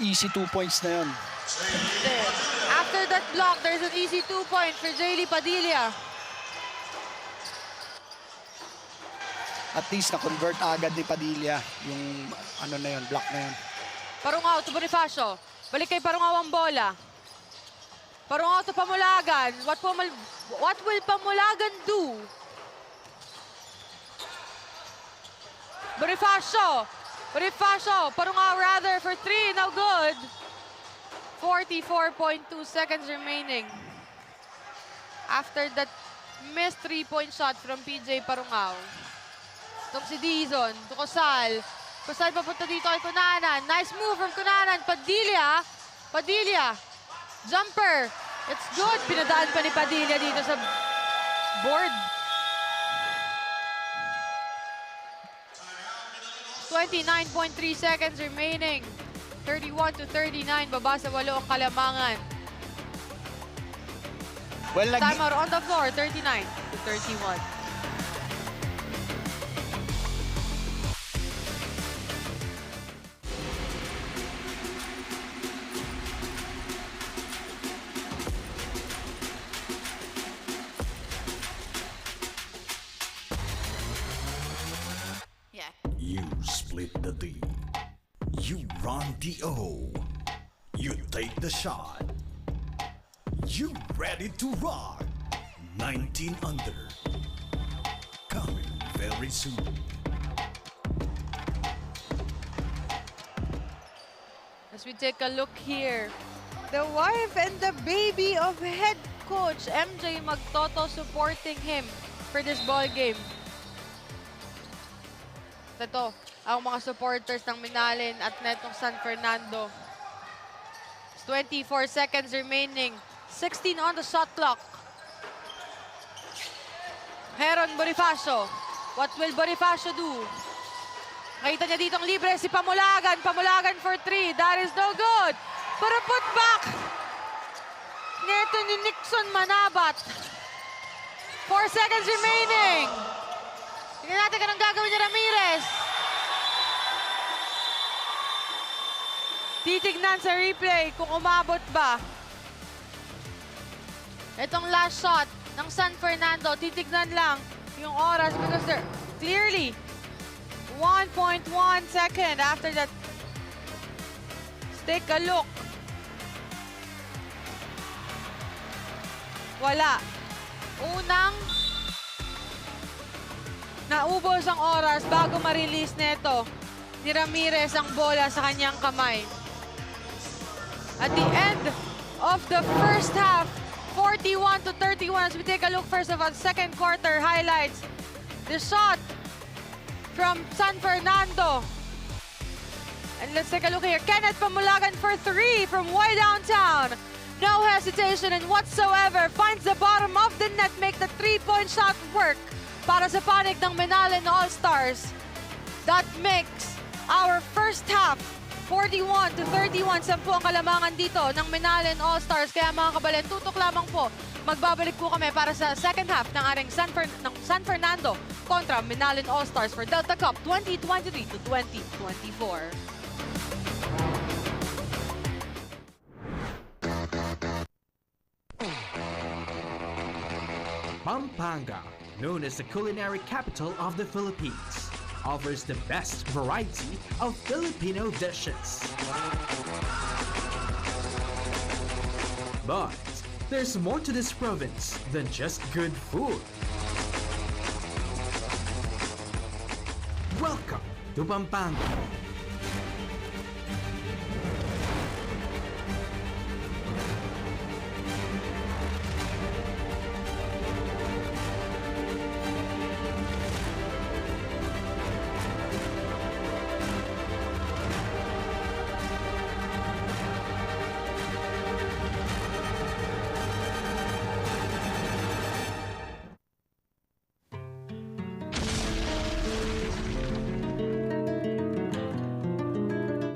easy 2 points na yun. There. After that block, there's an easy 2-point for Jaylee Padilla. At least na-convert agad ni Padilla yung block na yun. Parungao to Bonifacio. Balik kay Parungao ang bola. Parungao to Pamulagan. What will Pamulagan do? Bonifacio. Parungao rather for 3. Now good. 44.2 seconds remaining. After that missed 3-point shot from PJ Parungao. Itong si Dizon, to Cosal. Cosal papunta dito kay Cunanan. Nice move from Cunanan. Padilla. Jumper. It's good. Pinadaan pa ni Padilla dito sa board. 29.3 seconds remaining. 31-39. Baba sa 8 ang Kalamangan. Well, Timer on the floor. 39-31. You split the D. You run the O. You take the shot. You ready to rock. 19 under. Coming very soon. As we take a look here, the wife and the baby of head coach MJ Magtoto supporting him for this ball game. Ito, ang mga supporters ng Minalin at netong San Fernando. 24 seconds remaining. 16 on the shot clock. Heron Bonifacio. What will Bonifacio do? Nakita niya ditong libre si Pamulagan. Pamulagan for 3. That is no good. But a putback. Neto ni Nixon Manabat. 4 seconds remaining. Tingnan natin anong gagawin ni Ramirez. Titignan sa replay kung umabot ba. Itong last shot ng San Fernando, titignan lang yung oras because they're clearly 1.1 second after that. Let's take a look. Wala. Unang naubos ang oras bago ma-release nito ni Ramirez ang bola sa kanyang kamay. At the end of the first half, 41-31 as we take a look first of all, second quarter highlights. The shot from San Fernando. And let's take a look here. Kenneth Pamulagan for 3 from way downtown. No hesitation in whatsoever. Finds the bottom of the net, make the 3-point shot work para sa panig ng Minalin All-Stars. That makes our first half 41-31. 10 ang Kalamangan dito ng Minalin All-Stars. Kaya mga kabalen, tutok lamang po. Magbabalik po kami para sa second half ng ating San Fernando kontra Minalin All-Stars for Delta Cup 2023-2024. Pampanga, known as the culinary capital of the Philippines, offers the best variety of Filipino dishes. But there's more to this province than just good food. Welcome to Pampanga.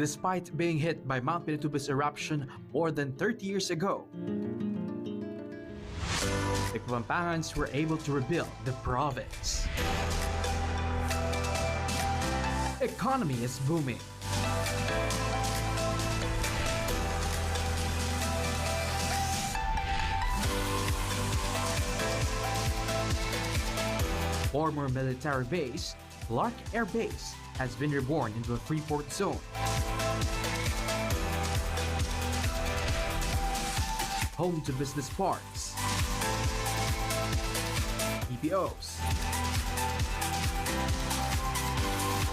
Despite being hit by Mount Pinatubo's eruption more than 30 years ago, the Pampangans were able to rebuild the province. Economy is booming. Former military base, Clark Air Base, has been reborn into a Freeport zone. Home to business parks, EPOs,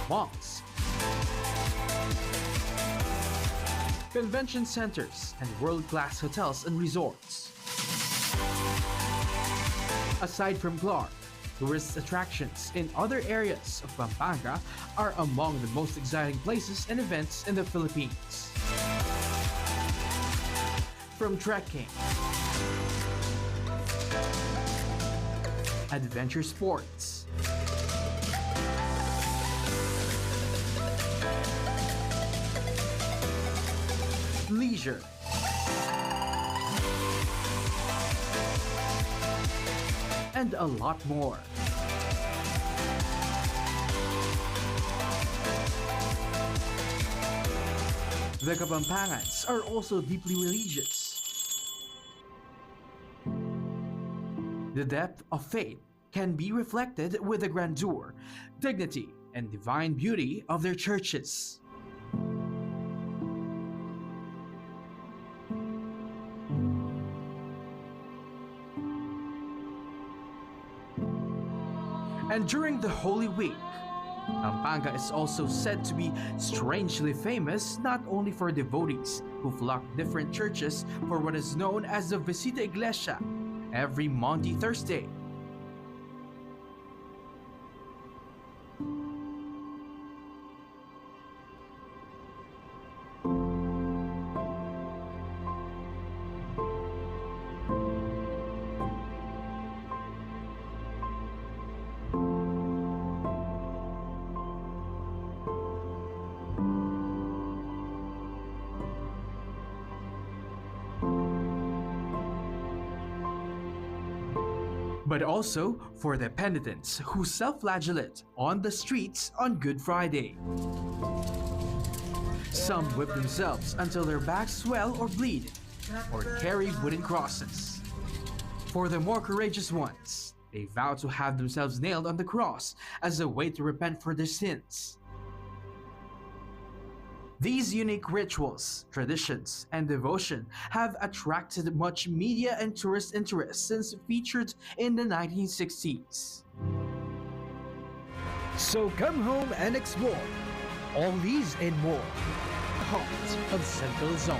malls, convention centers, and world-class hotels and resorts. Aside from Clark, tourist attractions in other areas of Pampanga are among the most exciting places and events in the Philippines. from trekking, adventure sports, leisure, and a lot more. The Kapampangans are also deeply religious. The depth of faith can be reflected with the grandeur, dignity, and divine beauty of their churches. And during the Holy Week, Pampanga is also said to be strangely famous not only for devotees who flock different churches for what is known as the Visita Iglesia every Maundy Thursday. But also for the penitents who self-flagellate on the streets on Good Friday. Some whip themselves until their backs swell or bleed, or carry wooden crosses. For the more courageous ones, they vow to have themselves nailed on the cross as a way to repent for their sins. These unique rituals, traditions, and devotion have attracted much media and tourist interest since featured in the 1960s. So come home and explore all these and more. Heart of Central Zone.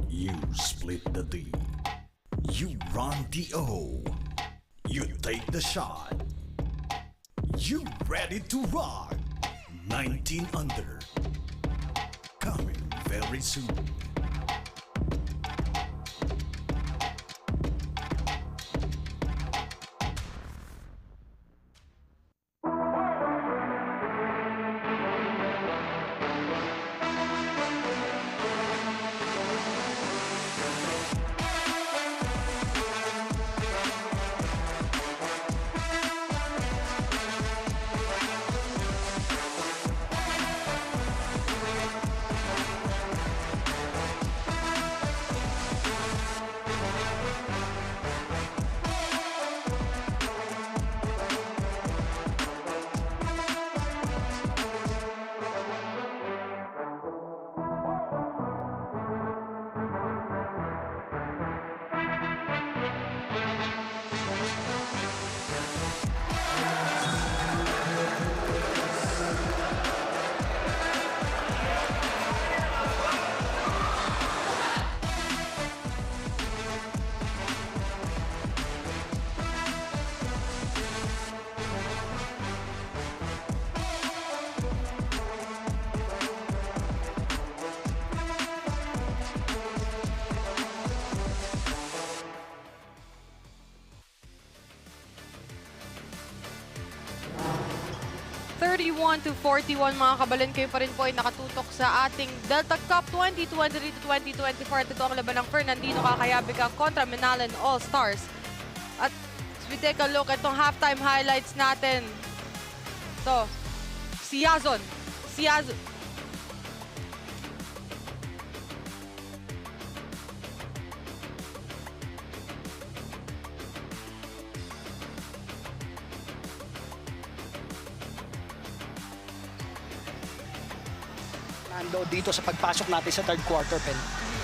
You split the D. You run the O. You take the shot. You ready to rock. 19 under. Coming very soon. 31-41 mga kabalin, kayo pa rin po ay nakatutok sa ating Delta Cup 2023-2024. Ito ang laban ng Fernandino Kakayabika kontra Minalan All-Stars. At as we take a look at itong halftime highlights natin. Ito, si Yazon. Nando dito sa pagpasok natin sa third quarter, Pen.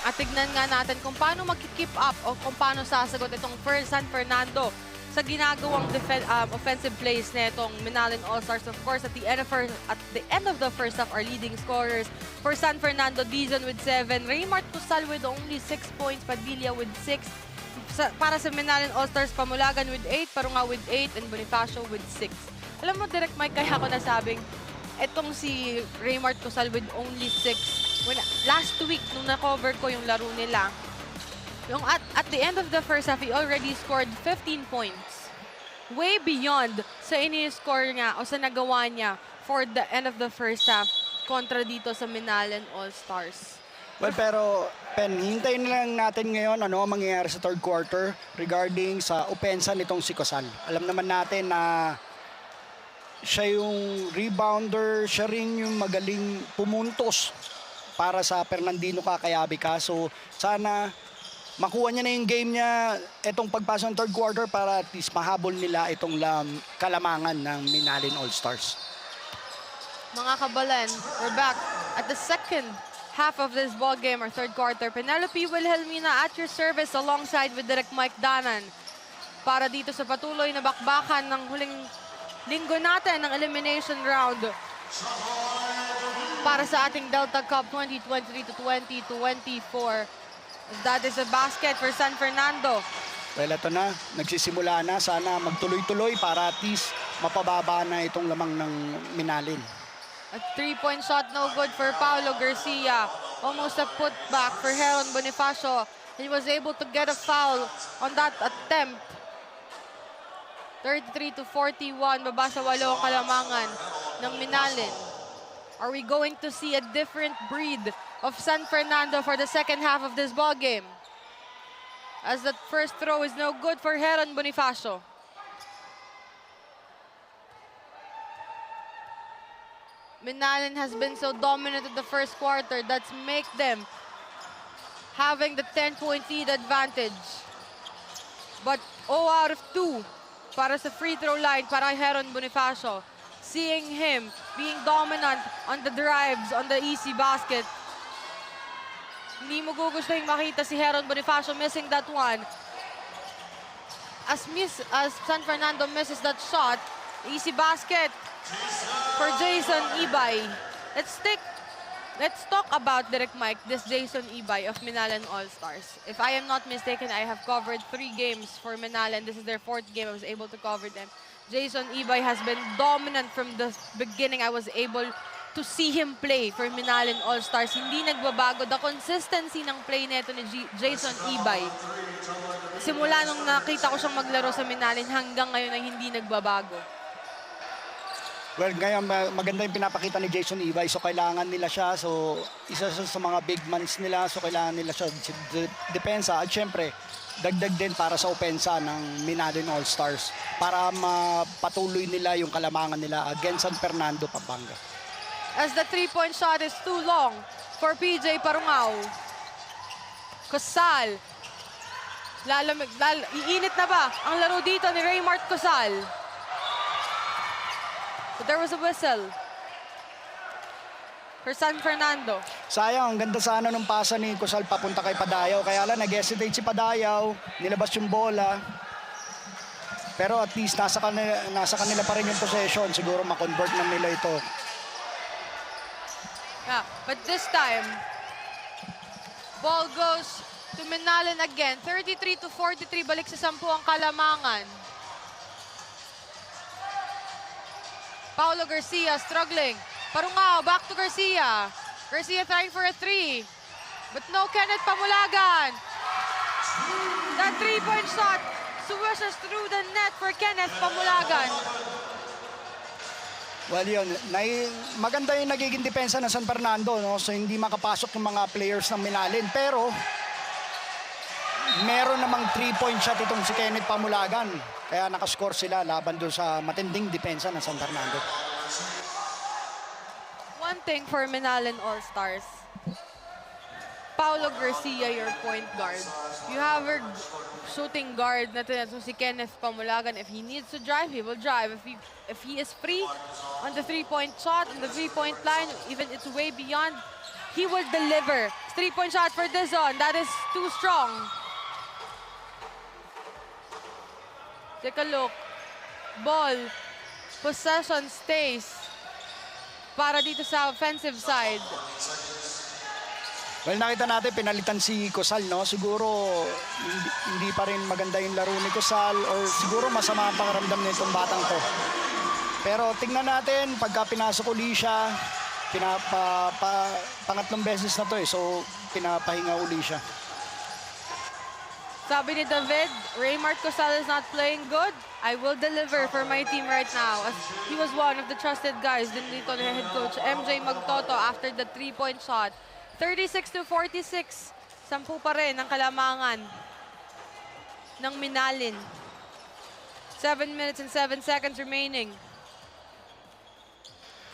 At tignan nga natin kung paano mag-keep up o kung paano sasagot itong San Fernando sa ginagawang offensive plays na itong Minalan All-Stars. Of course, at the end of the first half, our leading scorers for San Fernando, Dizon with 7, Raymart Cusal with only 6 points, Padilla with 6. Para sa Minalan All-Stars, Pamulagan with 8, Parunga with 8, and Bonifacio with 6. Alam mo, Direct Mike, kaya ako nasabing, etong si Raymart Cusal with only 6. Last week, nung na-cover ko yung laro nila, yung at the end of the first half, he already scored 15 points. Way beyond sa ini-score niya o sa nagawa niya for the end of the first half kontra dito sa Minalan All-Stars. Well, pero Pen, hintayin lang natin ngayon ano ang mangyayari sa third quarter regarding sa opensa nitong si Cusal. Alam naman natin na siya yung rebounder, siya rin yung magaling pumuntos para sa Fernandino Kakayabika. So, sana makuha niya na yung game niya itong pagpasok ng third quarter para at least mahabol nila itong kalamangan ng Minalan All-Stars. Mga kabalan, we're back at the second half of this ball game or third quarter. Penelope Wilhelmina at your service alongside with Direct Mike Danan para dito sa patuloy na bakbakan ng huling linggo natin ng elimination round para sa ating Delta Cup 2023-2024. That is a basket for San Fernando. Well, ito na. Nagsisimula na. Sana magtuloy-tuloy para at least mapababa na itong lamang ng Minalan. A three-point shot, no good for Paulo Garcia. Almost a putback for Heron Bonifacio. He was able to get a foul on that attempt. 33-41, baba sa 8 ang kalamangan ng Minalan. Are we going to see a different breed of San Fernando for the second half of this ball game? As that first throw is no good for Heron Bonifacio. Minalan has been so dominant in the first quarter. That's make them having the 10-point lead advantage. But 0 out of 2 para sa free throw line para Heron Bonifacio. Seeing him being dominant on the drives, on the easy basket. Hindi mo gugustuhin makita si Heron Bonifacio missing that one. As San Fernando misses that shot, easy basket for Jason Ibay. Let's talk about Direct Mike, this Jason Ibay of Minalan All-Stars. If I am not mistaken, I have covered 3 games for Minalan. This is their 4th game. I was able to cover them. Jason Ibay has been dominant from the beginning. I was able to see him play for Minalan All-Stars. Hindi nagbabago. The consistency ng play nito ni Jason Ibay. Simula nung nakita ko siyang maglaro sa Minalan hanggang ngayon ay hindi nagbabago. Well, ngayon maganda yung pinapakita ni Jason Ibay. So, kailangan nila siya. So, isa sa mga big mans nila. So, kailangan nila siya depensa. At syempre, dagdag din para sa opensa ng Minalan All-Stars para mapatuloy nila yung kalamangan nila against San Fernando, Pampanga. As the 3-point shot is too long for PJ Parungao. Cusal. Iinit na ba ang laro dito ni Raymart Cusal? But there was a whistle for San Fernando. Sayang, ang ganda sana nung pasa ni Cusal papunta kay Padayaw. Kaya lang, nag-hesitate si Padayaw, nilabas yung bola. Pero at least nasa kanila pa rin yung possession. Siguro ma-convert na nila ito. Yeah, but this time, ball goes to Minalan again. 33-43, balik sa 10 ang kalamangan. Paulo Garcia struggling. Parungao, back to Garcia. Garcia trying for a 3. But no Kenneth Pamulagan. That 3-point shot swishes through the net for Kenneth Pamulagan. Well, yun. Maganda yung nagiging depensa ng San Fernando, no? So, hindi makapasok yung mga players ng Minalin. Pero, meron namang 3-point shot itong si Kenneth Pamulagan. Kaya nakascore sila laban doon sa matinding depensa ng San Fernando. One thing for Minalin All-Stars. Paulo Garcia, your point guard. You have your shooting guard na so si Kenneth Pamulagan. If he needs to drive, he will drive. If he is free on the three-point shot, on the three-point line, even it's way beyond, he will deliver. Three-point shot for Dizon. That is too strong. Take a look. Ball. Possession stays para dito sa offensive side. Well, nakita natin, pinalitan si Cosal, no? Siguro, hindi pa rin maganda yung laro ni Cosal or siguro masama ang pangaramdam nitong batang to. Pero tingnan natin, pagka pinasok uli siya, pangatlong beses na to eh. So, pinapahinga uli siya. Sabi ni David, Raymart Cosal is not playing good. I will deliver for my team right now. As he was one of the trusted guys din dito ni head coach MJ Magtoto after the three-point shot. 36-46. 10 pa rin ang kalamangan ng Minalin. 7 minutes and 7 seconds remaining.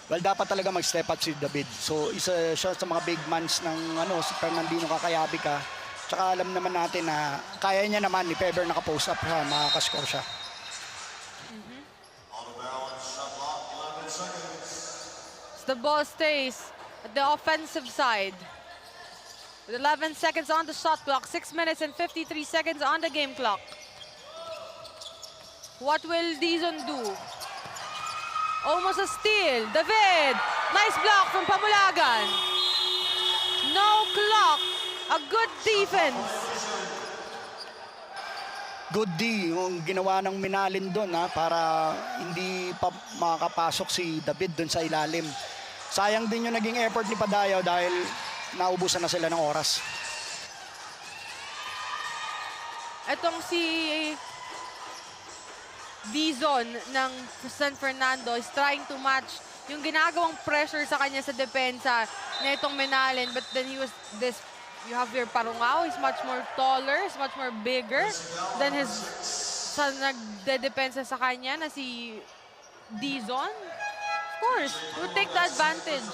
Well, dapat talaga mag-step up si David. So, isa siya sa mga big mans ng si Fernandino Kakayabika. Tsaka alam naman natin na kaya niya naman if ever naka-post up siya, makakascore siya. The ball stays at the offensive side. With 11 seconds on the shot clock, 6 minutes and 53 seconds on the game clock. What will Dizon do? Almost a steal. David, nice block from Pamulagan. No clock. A good defense. Good D yung ginawa ng Minalin doon para hindi pa makakapasok si David doon sa ilalim. Sayang din yung naging effort ni Padayaw dahil naubusan na sila ng oras. Itong si Dizon ng San Fernando is trying to match yung ginagawang pressure sa kanya sa depensa na itong Minalin. But then he was this, you have your Parungao, he's much more taller, he's much more bigger than his sa nagdedepensa sa kanya na si Dizon. Of course, would take the advantage.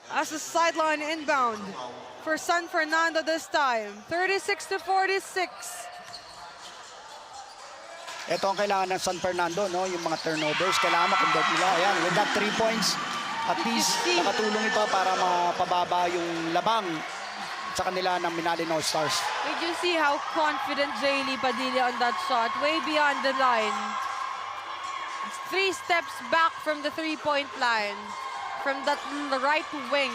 As the sideline inbound for San Fernando this time. 36-46. Ito ang kailangan ng San Fernando, no? Yung mga turnovers, kailangan makonvert nila. Ayan, with that 3 points, at least nakatulong ito para mapababa yung labang sa kanila ng Minalin All-Stars. Did you see how confident Jaylee Padilla on that shot? Way beyond the line. It's 3 steps back from the three-point line. From that right wing.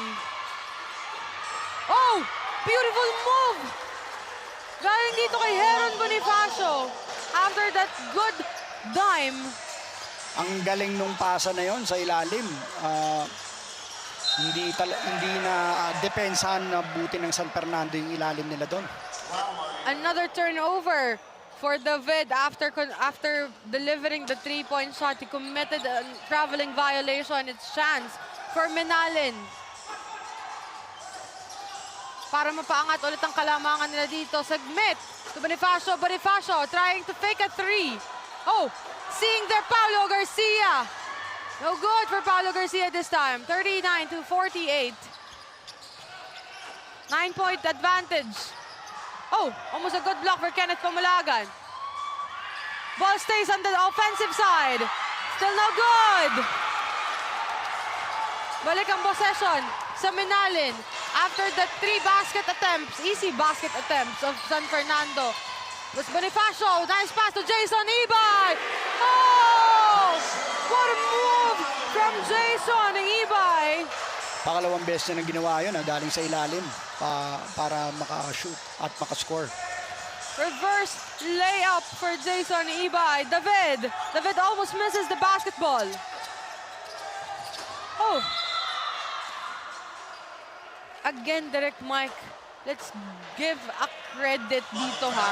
Oh! Beautiful move! Galing dito kay Heron Bonifacio. After that good dime. Ang galing nung pasa na yon sa ilalim. Hindi na depensahan na buti ng San Fernando yung ilalim nila doon. Another turnover for David after delivering the three-point shot. He committed a traveling violation. It's chance for Minalin. Para mapaangat ulit ang kalamangan nila dito. Submit to Bonifacio. Bonifacio trying to fake a three. Oh, seeing there Paulo Garcia. No good for Paulo Garcia this time. 39-48. 9-point advantage. Oh, almost a good block for Kenneth Pamulagan. Ball stays on the offensive side. Still no good. Balik ang possession sa Minalin after the 3 basket attempts, easy basket attempts of San Fernando. Was Bonifacio, nice pass to Jason Ibay. Oh! What a move from Jason Ibay. Pakalawang beses na ginawa yun, galing sa ilalim para makashoot at makascore. Reverse layup for Jason Ibay. David almost misses the basketball. Oh. Again, direct Mike let's give a credit dito ha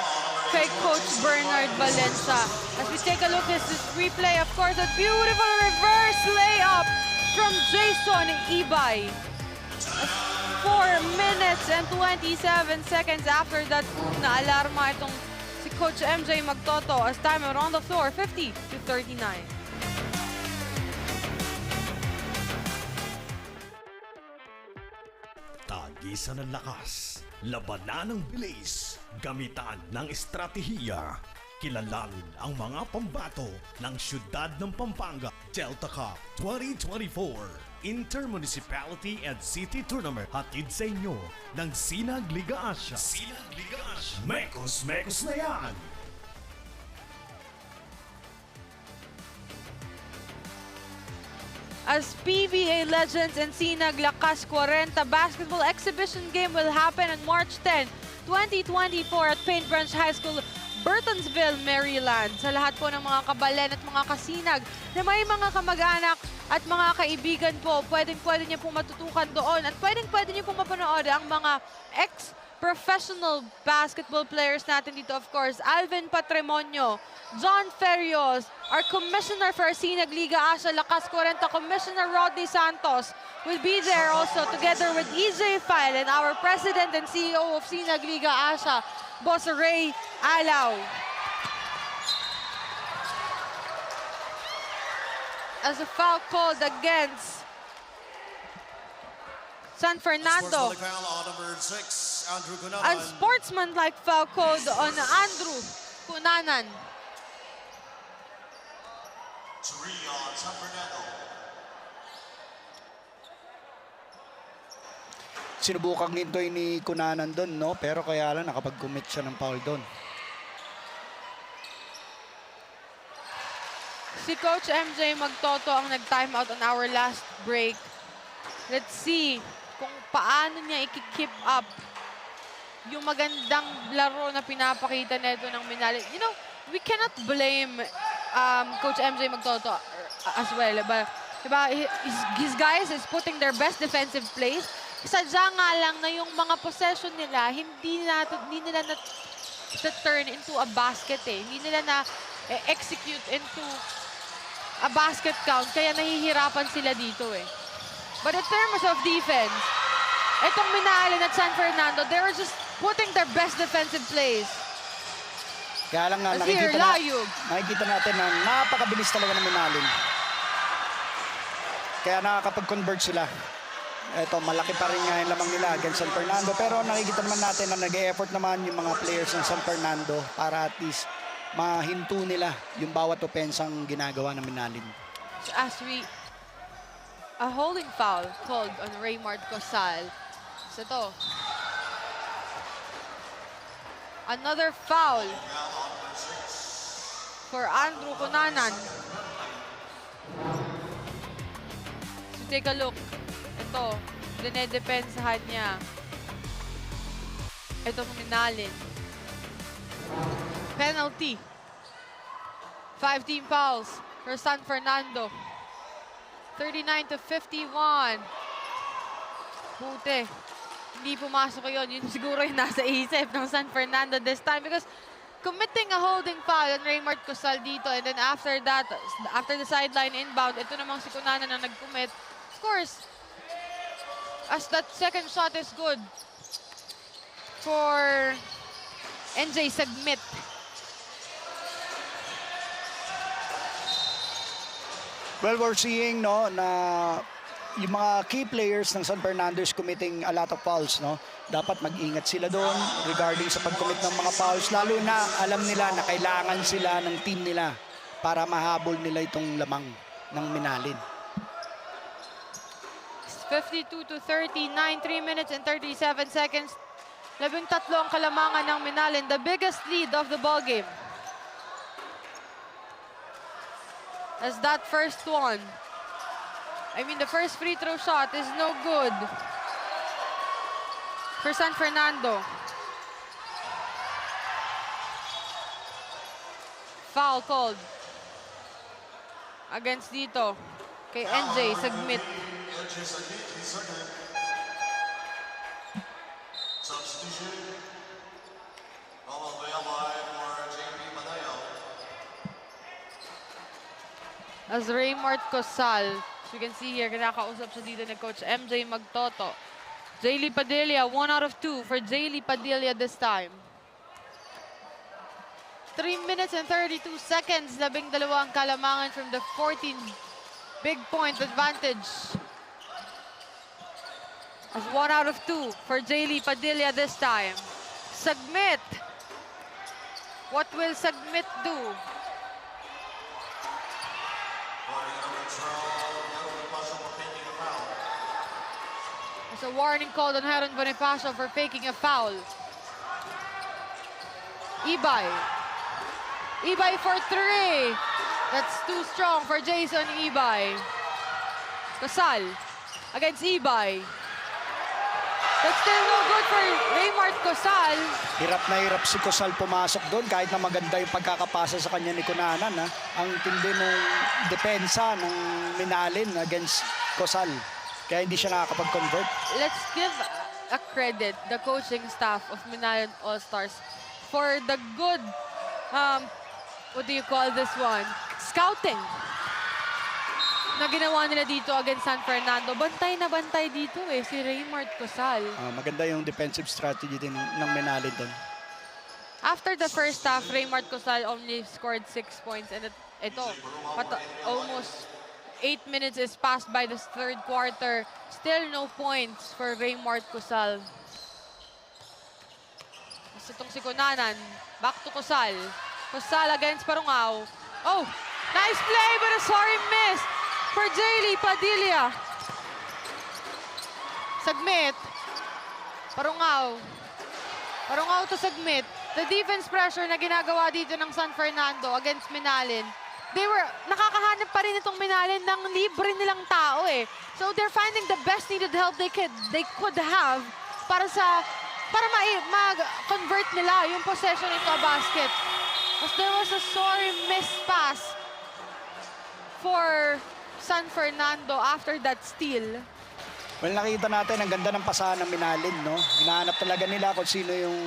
kay Coach Bernard Valencia. As we take a look at this replay, of course, a beautiful reverse layup from Jason Ibay. 4 minutes and 27 seconds after that, naalarma itong si Coach MJ Magtoto as time around the floor, 50-39. Tagisan ng lakas, labanan ng bilis, gamitan ng estratehiya. Kilalanin ang mga pambato ng siyudad ng Pampanga Delta Cup 2024 Intermunicipality and City Tournament. Hatid sa inyo ng Sinag Liga Asya. Sinag Liga Asya. Mekos na yan! As PBA Legends and Sinag Lakas 40 basketball exhibition game will happen on March 10, 2024 at Paint Branch High School, Burtonsville, Maryland. Sa lahat po ng mga kabalen at mga kasinag na may mga kamag-anak at mga kaibigan po, pwede niyo pong matutukan doon at pwede niyo pong mapanood ang mga professional basketball players natin dito, of course. Alvin Patrimonio, John Ferrios, our commissioner for Sinag Liga Asya Lakas 40, Commissioner Rodney Santos, will be there also together with EJ File and our president and CEO of Sinag Liga Asya, Boss Ray Alaw. As a foul called against San Fernando. Unsportsmanlike foul called on Andrew Cunanan. Sinubukang hintoy ni Cunanan doon, no? Pero kaya lang nakapag-commit siya ng foul doon. Si Coach MJ Magtoto ang nag-time out on our last break. Let's see kung paano niya i-keep up yung magandang laro na pinapakita nito ng Minalin. You know, we cannot blame Coach MJ Magtoto as well. Diba, his guys is putting their best defensive plays. Sadya nga lang na yung mga possession nila, hindi nila na-turn into a basket eh. Hindi nila na-execute into a basket count, kaya nahihirapan sila dito eh. But in terms of defense, itong Minalin at San Fernando, they were just putting their best defensive plays. Kaya lang nga nakikita natin na napakabilis talaga ng Minalin. Kaya nakakapag-convert sila. Ito, malaki pa rin nga yung lamang nila against San Fernando. Pero nakikita naman natin na nag-e-effort naman yung mga players ng San Fernando para at least mahinto nila yung bawat opensang ginagawa ng Minalin. So a holding foul called on Raymart Cosal. So ito. Another foul for Andrew Cunanan. So take a look. Ito, dinedepensahan niya. Ito kung Minalin. Penalty. 5 team fouls for San Fernando. 39-51. Buti. Hindi pumasok yun. Yun siguro yung nasa isip ng San Fernando this time because committing a holding foul on Raymart Cosal dito and then after that, after the sideline inbound, ito namang si Cunanan na nag-commit. Of course, as that second shot is good for NJ Sagmit. Well, we're seeing no na yung mga key players ng San Fernando is committing a lot of fouls, no? Dapat mag-ingat sila doon regarding sa pag-commit ng mga fouls, lalo na alam nila na kailangan sila ng team nila para mahabol nila itong lamang ng Minalin. 52-39, 3 minutes and 37 seconds. 13 ang kalamangan ng Minalin, the biggest lead of the ball game. As that first one, the first free throw shot is no good for San Fernando. Foul called against dito kay NJ Sagmit. As Raymart Cosal, as you can see here, kinakausap siya dito ni Coach MJ Magtoto. Jaylee Padilla, 1 out of 2 for Jaylee Padilla this time. 3 minutes and 32 seconds, 12 ang kalamangan from the 14 big point advantage. As 1 out of 2 for Jaylee Padilla this time. Submit. What will Submit do? There's a warning called on Heron Bonifacio for faking a foul. Ibay. Ibay for 3. That's too strong for Jason Ibay. Cosal against Ibay. That's still no good for Raymart Cosal. Hirap na hirap si Cosal pumasok doon kahit na maganda yung pagkakapasa sa kanya ni Cunanan. Ha? Ang tindi ng depensa ng Minalin against Cosal. Kaya hindi siya nakakapag-convert. Let's give a credit the coaching staff of Minayan All-Stars for the good, what do you call this one? Scouting na ginawa nila dito against San Fernando. Bantay na bantay dito si Raymart Cosal. Maganda yung defensive strategy din ng Minalin doon. After the first half, Raymart Cosal only scored 6 points and ito, almost 8 minutes is passed by the third quarter. Still no points for Raymart Cosal. Itong si Cunanan. Back to Cosal. Cosal against Parungao. Oh! Nice play but a sorry miss for Jaylee Padilla. Submit. Parungao. Parungao to Submit. The defense pressure na ginagawa dito ng San Fernando against Minalin. Nakakahanap pa rin itong Minalin ng libre nilang tao eh. So they're finding the best needed help they could have para ma-convert nila yung possession into a basket. Because there was a sorry missed pass for San Fernando after that steal. Well, nakita natin ang ganda ng pasahan ng Minalin, no? Hinahanap talaga nila kung sino yung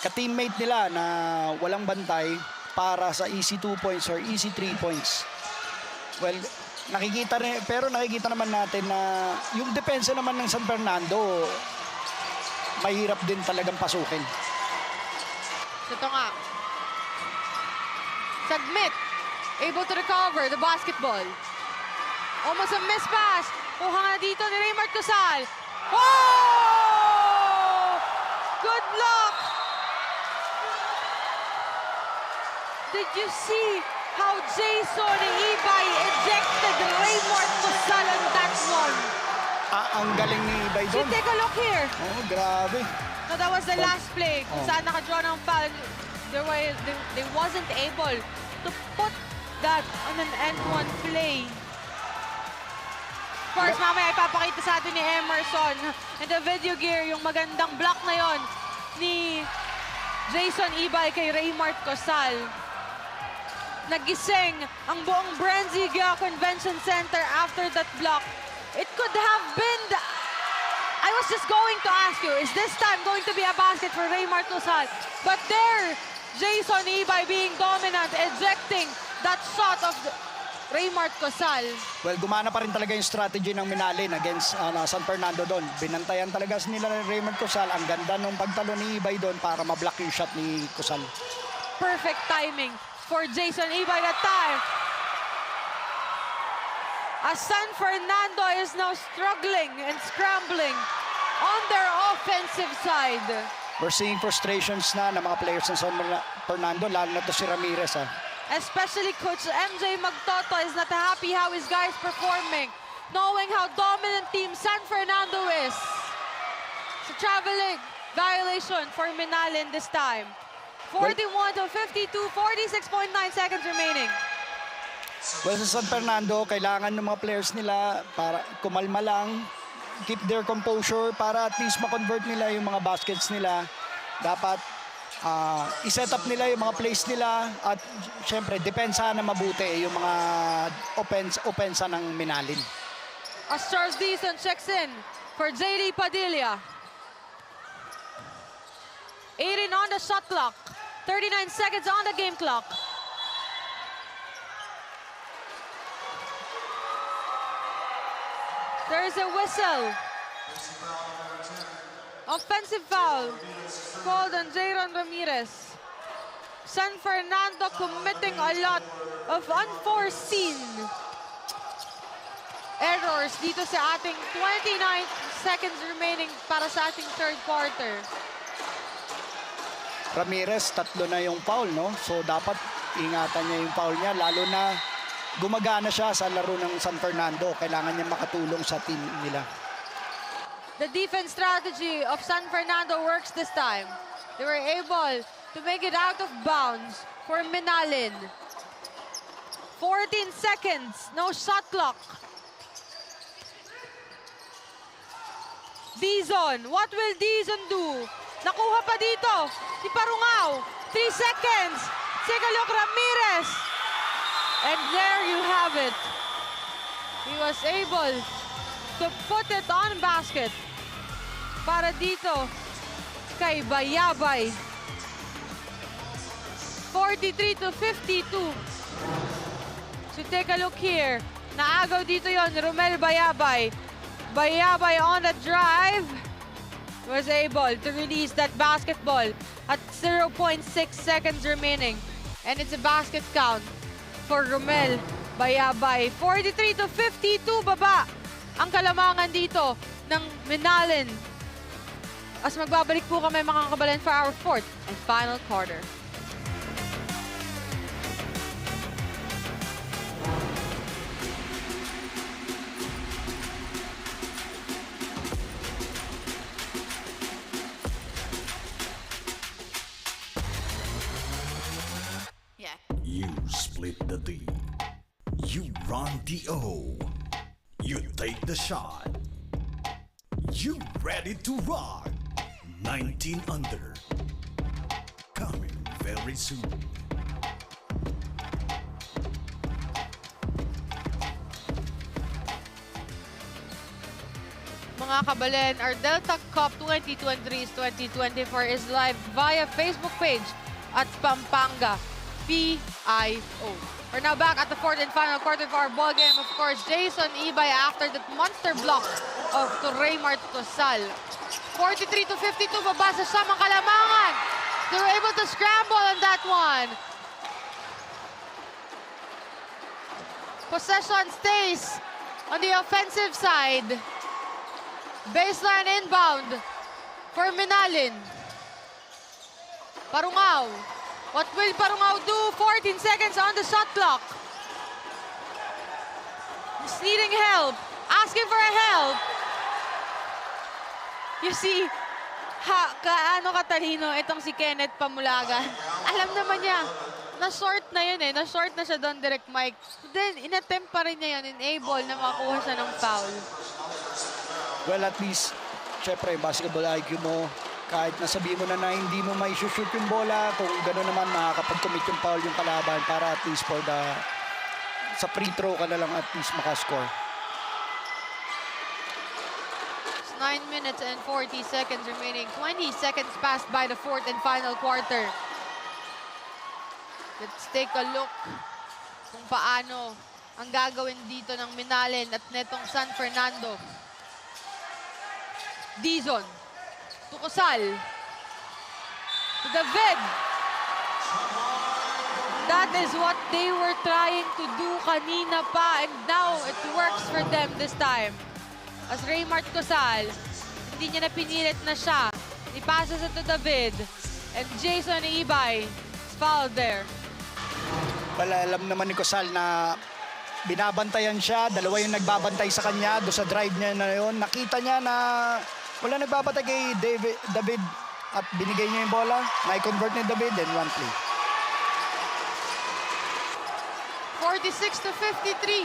ka-teammate nila na walang bantay para sa easy 2 points or easy 3 points. Well, nakikita naman natin na yung depensa naman ng San Fernando mahirap din talagang pasukin. Ito nga. Submit. Able to recover the basketball. Almost a miss pass. Kuha nga dito ni Raymart Cosal. Oh! Good luck! Did you see how Jason Ibay ejected Raymart Cosal on that one? Ang galing ni Ibay So doon. take a look here. Oh, grabe. So that was the last play kung saan nakadraw ng foul. They wasn't able to put that on an end one play. Of course, mamaya ipapakita sa atin ni Emerson and the video gear, yung magandang block na yon ni Jason Ibay kay Raymart Cosal. Nagising ang buong Brenzigua Convention Center after that block. It could have been I was just going to ask you, is this time going to be a basket for Raymart Cosal? But there, Jason Ibay being dominant, ejecting that shot of Raymart Cosal. Well, gumana pa rin talaga yung strategy ng Minalin against San Fernando doon. Binantayan talaga nila ni Raymart Cosal. Ang ganda nung pagtalo ni Ibay doon para ma-block yung shot ni Cosal. Perfect timing for Jason Ibay that time. As San Fernando is now struggling and scrambling on their offensive side. We're seeing frustrations na ng mga players ng San Fernando, lalo na to si Ramirez. Especially Coach MJ Magtoto is not happy how his guys performing, knowing how dominant team San Fernando is. It's a traveling violation for Minalin this time. 41 to 52, 46.9 seconds remaining. Well, sa San Fernando, kailangan ng mga players nila para kumalma lang, keep their composure para at least ma-convert nila yung mga baskets nila. Dapat i-set up nila yung mga plays nila at syempre, depensa na mabuti yung mga opensa ng Minalin. As Charles Dizon checks in for Jaylee Padilla. 18 on the shot clock. 39 seconds on the game clock. There is a whistle. Offensive foul called on Jayron Ramirez. San Fernando committing a lot of unforeseen errors dito sa ating 29 seconds remaining para sa ating third quarter. Ramirez, 3 na yung foul, no? So dapat ingatan niya yung foul niya, lalo na gumagana siya sa laro ng San Fernando. Kailangan niya makatulong sa team nila. The defense strategy of San Fernando works this time. They were able to make it out of bounds for Minalin. 14 seconds, no shot clock. Dizon, what will Dizon do? Nakuha pa dito, si Parungao. 3 seconds, Sigalok Ramirez. And there you have it. He was able to put it on basket para dito kay Bayabay. 43-52. So take a look here. Naagaw dito yon Romel Bayabay. Bayabay on the drive was able to release that basketball at 0.6 seconds remaining. And it's a basket count for Romel Bayabay. 43-52, baba ang kalamangan dito ng Minalin. As magbabalik po kami mga kabalan for our fourth and final quarter. You split the D. You run the O. You take the shot. You ready to rock. 19 under. Coming very soon. Mga kabalen, our Delta Cup 2023-2024 is live via Facebook page at Pampanga PIO. We're now back at the fourth and final quarter of our ball game. Of course, Jason Ibay after that monster block of Raymart Tosal. 43-52, babasa siya mga kalamangan. They were able to scramble on that one. Possession stays on the offensive side. Baseline inbound for Minalin. Parungao. What will Parungao do? 14 seconds on the shot clock. He's needing help. Asking for help. You see, kaano katalino itong si Kenneth Pamulagan. Alam naman niya, na-short na yun eh. Na-short na siya doon, direct mic. Then, inattempt pa rin niya yun, enable na makakuha siya ng foul. Well, at least, syempre, basketball IQ mo, kahit nasabihin mo na hindi mo may shoot yung bola, kung gano'n naman, makakapag-commit yung foul yung kalaban para at least for the, sa free throw ka na lang at least makascore. 9 minutes and 40 seconds remaining. 20 seconds passed by the fourth and final quarter. Let's take a look kung paano ang gagawin dito ng Minalin at netong San Fernando. Dizon. Tukusal. To David. That is what they were trying to do kanina pa, and now it works for them this time. As Raymart Cosal, hindi niya na pinilit na siya. Ipasa sa to David. And Jason Ibay is fouled there. Wala, alam naman ni Cosal na binabantayan siya. Dalawa yung nagbabantay sa kanya. Doon sa drive niya na yun. Nakita niya na wala nagbabantay kay David at binigay niya yung bola. Na-convert ni David and one play. 46-53.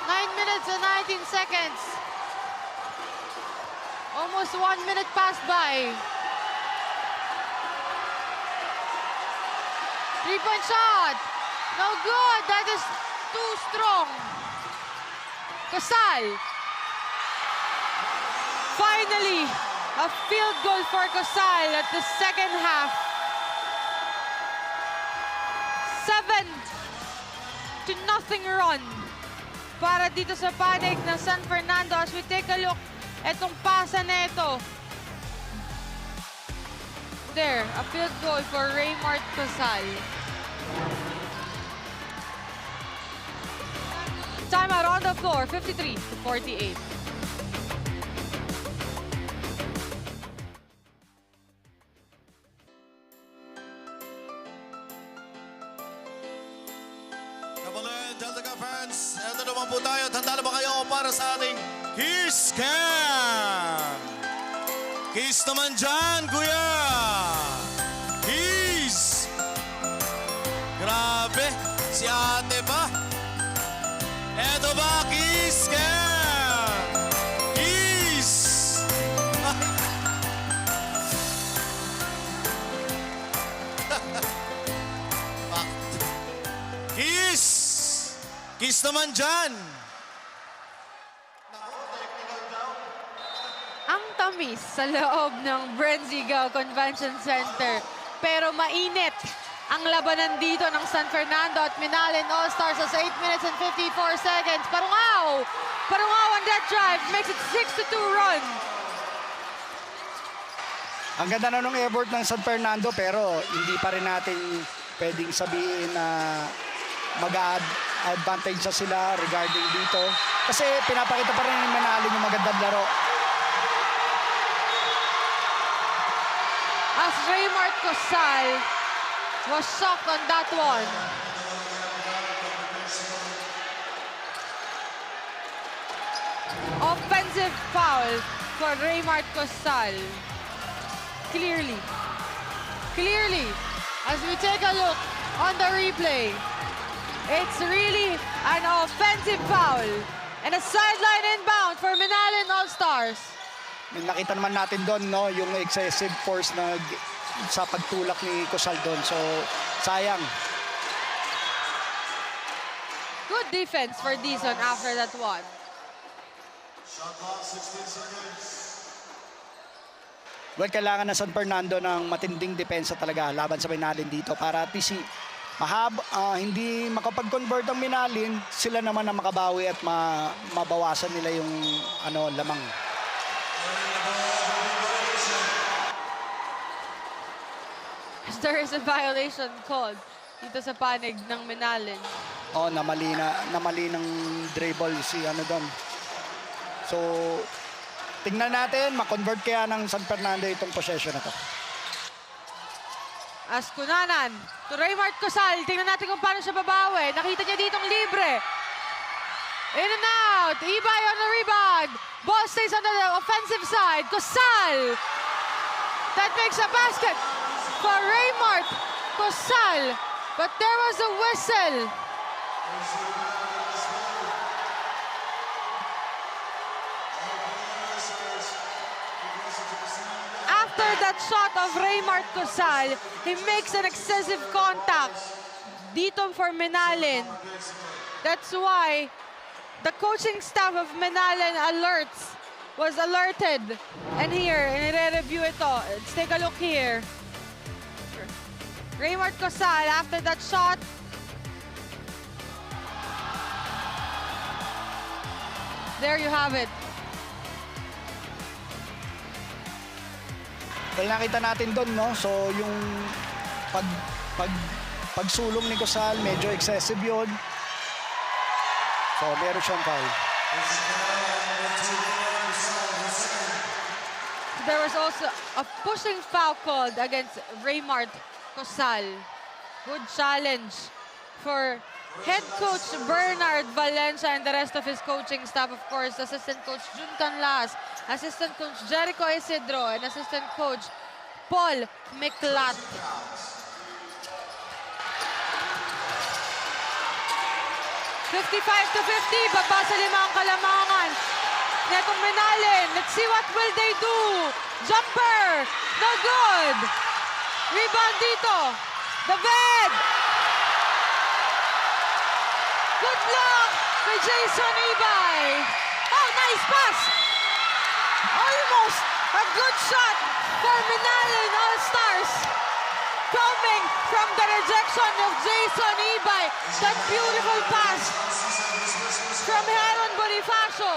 9 minutes and 19 seconds. Almost 1 minute passed by. 3-point shot. No good. That is too strong. Cosal. Finally, A field goal for Cosal at the second half. 7-0 run para dito sa panig ng San Fernando. As we take a look, etong pasa na ito. There, a field goal for Raymart Cosal. Timeout on the floor, 53-48. Kabalan, Delta Cup fans, eto naman po tayo. Handa na ba kayo para sa ating Kiss Cam? Kiss naman dyan, kuya! Kiss! Grabe, si ate ba? Eto ba, Kiss Cam? Kiss! Kiss! Kiss naman dyan! Ang tamis sa loob ng Brenzigao Convention Center. Pero mainit ang labanan dito ng San Fernando at Minalin All-Stars sa 8 minutes and 54 seconds. Parungaw! Parungaw on that drive makes it 6-2 run. Ang ganda na nung effort ng San Fernando pero hindi pa rin natin pwedeng sabihin na mag-advantage sa sila regarding dito. Kasi pinapakita pa rin ng Manalin yung magandang laro. As Raymart Cosal was shocked on that one. Offensive foul for Raymart Cosal. Clearly, as we take a look on the replay, it's really an offensive foul and a sideline inbound for Minalin All-Stars. Nakita naman natin doon no, yung excessive force na sa pagtulak ni Cosal doon. So, sayang. Good defense for Dizon after that one. Well, kailangan na San Fernando ng matinding depensa talaga laban sa Minalin dito para at least hindi makapag-convert ang Minalin, sila naman na makabawi at mabawasan nila yung lamang. There is a violation called dito sa panig ng Minalin. Namali ng dribble si doon. So, tingnan natin, makonvert kaya ng San Fernando itong possession na to. As Kunanan to Raymart Cosal. Tingnan natin kung paano siya babawi. Nakita niya ditong libre. In and out. Ibay on the rebound. Ball stays on the offensive side. Cosal. That makes a basket for Raymart Cosal. But there was a whistle. After that shot of Raymart Cosal, he makes an excessive contact dito for Minalin. That's why the coaching staff of Minalin was alerted. And here, nire-review ito. Let's take a look here. Raymart Cosal, after that shot, there you have it. Well, nakita natin doon, no? So, yung pagsulong ni Cosal, medyo excessive yun. So, meron siyang foul. There was also a pushing foul called against Raymart Cosal. Good challenge for head coach Bernard Valencia and the rest of his coaching staff. Of course, assistant coach Jun Canlas, assistant coach Jericho Isidro, and assistant coach Paul Miclat. 55-50, baba sa limang kalamangan. Netong Minalin, let's see what will they do. Jumper, no good. Rebound dito. David. Good luck kay Jason Ibay. Oh, nice pass. Almost A good shot for Minalin All-Stars. Coming from the rejection of Jason Ibay. That beautiful pass from Heron Bonifacio.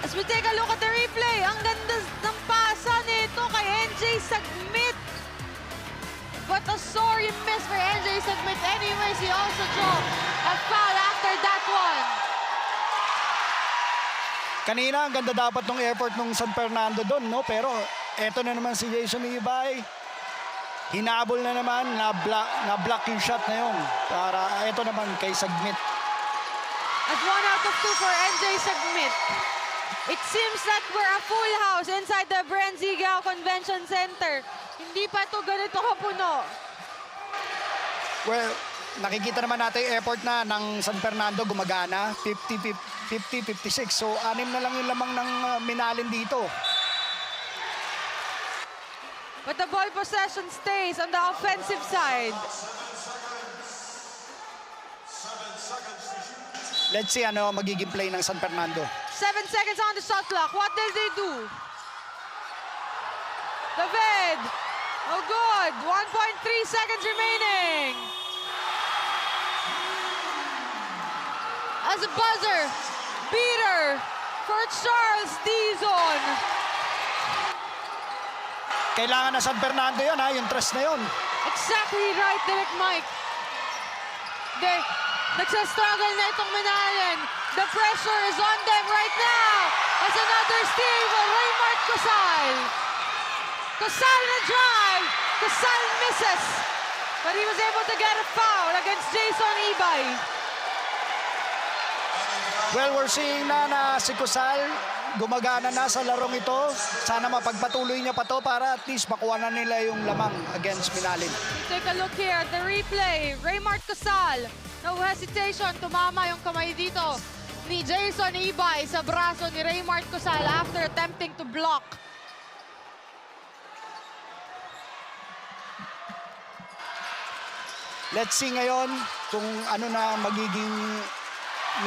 As we take a look at the replay, ang ganda ng pasa nito kay NJ Sagmit. But a sorry miss for NJ Sagmit. Anyways, he also drew a foul after that one. Kanina, ang ganda dapat ng effort ng San Fernando doon, no? Pero eto na naman si Jason Ibay. Hinabol na naman, na-block yung shot na yun. Para eto naman kay Sagmit. At 1 out of 2 for NJ Sagmit. It seems that we're a full house inside the Brenzigao Convention Center. Hindi pa ito ganito kapuno. Well, nakikita naman natin yung effort na ng San Fernando gumagana. 50-56. So, 6 na lang yung lamang ng Minalin dito. But the ball possession stays on the offensive side. Let's see ano magiging play ng San Fernando. 7 seconds on the shot clock. What did they do? David. Oh, good. 1.3 seconds remaining. As a buzzer beater for Charles Dizon. Kailangan na San Fernando yun, ha? Yung trust na yun. Exactly right, Direct Mike. Nagsastruggle na itong Minalin. The pressure is on them right now. As another steal for Raymart Cosal. Cosal na drive. Cosal misses. But he was able to get a foul against Jason Ibay. Well, we're seeing na si Cosal gumagana na sa larong ito. Sana mapagpatuloy niya pa to para at least makuha na nila yung lamang against Minalin. Take a look here at the replay. Raymart Cosal, no hesitation, tumama yung kamay dito ni Jason Ibay sa braso ni Raymart Cosal after attempting to block. Let's see ngayon kung ano na magiging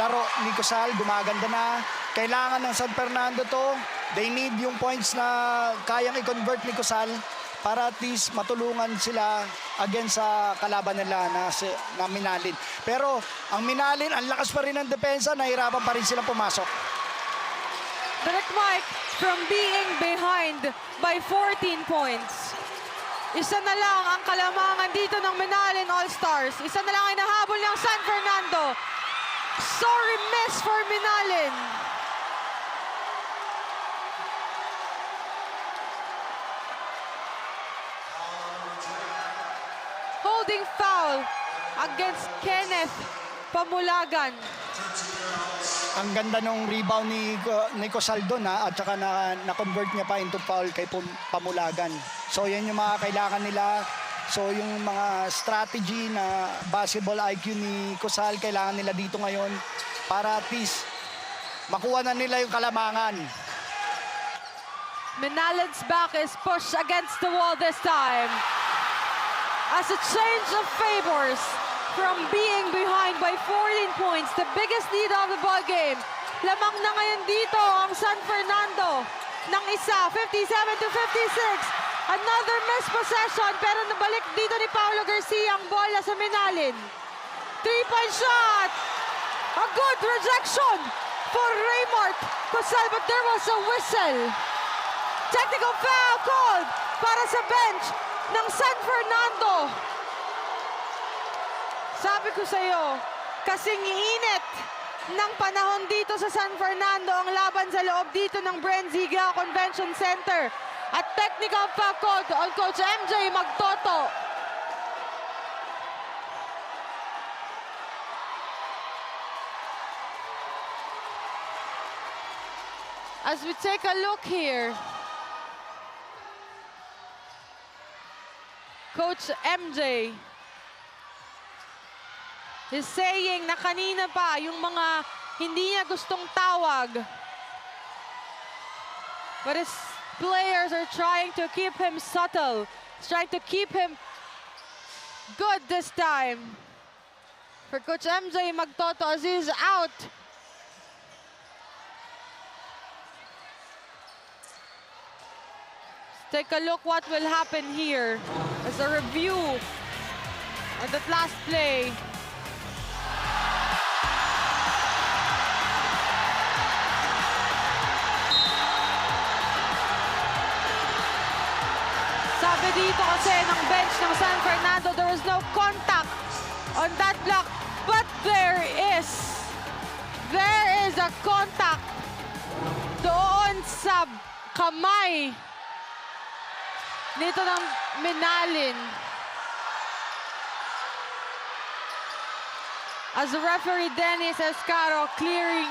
laro ni Cosal. Gumaganda na. Kailangan ng San Fernando to. They need yung points na kayang i-convert ni Cosal para at least matulungan sila against sa kalaban nila na Minalin. Pero ang Minalin, ang lakas pa rin ng depensa, nahirapan pa rin silang pumasok. Direct Mike, from being behind by 14 points. Isa na lang ang kalamangan dito ng Minalin All-Stars. Isa na lang ay nahabol ng San Fernando. Sorry miss for Minalin. Holding foul against Kenneth Pamulagan. Ang ganda nung rebound ni Cosal doon, ha, at saka na-convert niya pa into foul kay Pamulagan. So yan yung mga kailangan nila. So yung mga strategy na basketball IQ ni Cosal, kailangan nila dito ngayon para at least makuha na nila yung kalamangan. Minalin's back is pushed against the wall this time. As a change of favors from being behind by 14 points, the biggest lead of the ball game. Lamang na ngayon dito ang San Fernando ng isa, 57-56. Another missed possession, pero nabalik dito ni Paulo Garcia ang bola sa Minalin. 3-point shot! A good rejection for Raymart Cosal, but there was a whistle. Technical foul called para sa bench ng San Fernando. Sabi ko sa'yo, kasing init ng panahon dito sa San Fernando ang laban sa loob dito ng Brenzigao Convention Center. At technical foul called on Coach MJ Magtoto. As we take a look here, Coach MJ is saying na kanina pa yung mga hindi niya gustong tawag. But his players are trying to keep him subtle. Trying to keep him good this time. For Coach MJ Magtoto as he's out. Take a look what will happen here as a review on that last play. Sabi dito kasi ng bench ng San Fernando, there was no contact on that block. But there is a contact doon sa kamay nito ng Minalin. As the referee Dennis Escaro clearing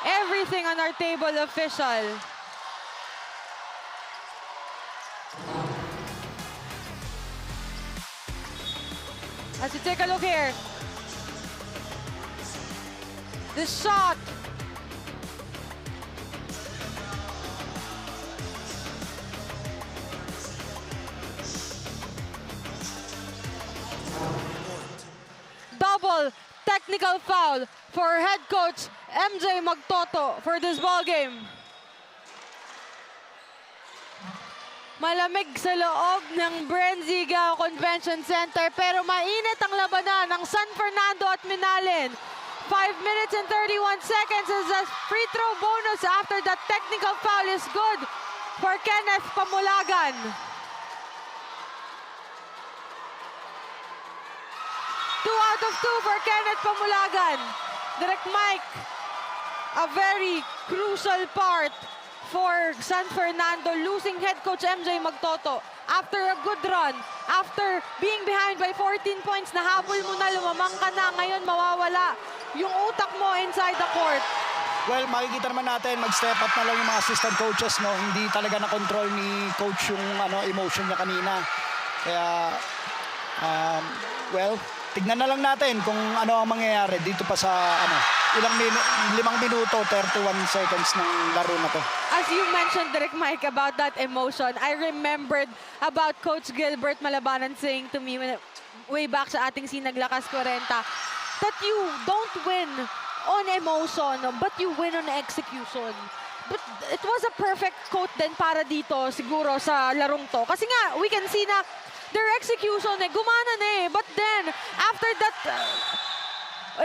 everything on our table official. As you take a look here, the shot. Double technical foul for head coach MJ Magtoto for this ball game. Malamig sa loob ng Brenzigao Convention Center pero mainit ang labanan ng San Fernando at Minalin. 5 minutes and 31 seconds as a free throw bonus after the technical foul is good for Kenneth Pamulagan. Two out of two for Kenneth Pamulagan. Direct Mike, a very crucial part for San Fernando, losing head coach MJ Magtoto after a good run, after being behind by 14 points, nahabol mo na, lumamang ka na, ngayon mawawala yung utak mo inside the court. Well, makikita naman natin, mag-step up na lang yung mga assistant coaches, no? Hindi talaga na-control ni coach yung emotion niya kanina. Kaya, well, tignan na lang natin kung ano ang mangyayari dito pa sa 5 minuto, 31 seconds ng laro na to. As you mentioned, Direk Mike, about that emotion, I remembered about Coach Gilbert Malabanan saying to me way back sa ating Sinaglakas 40 that you don't win on emotion, but you win on execution. But it was a perfect quote din para dito siguro sa larong to. Kasi nga, we can see na their execution gumana na eh. But then, after that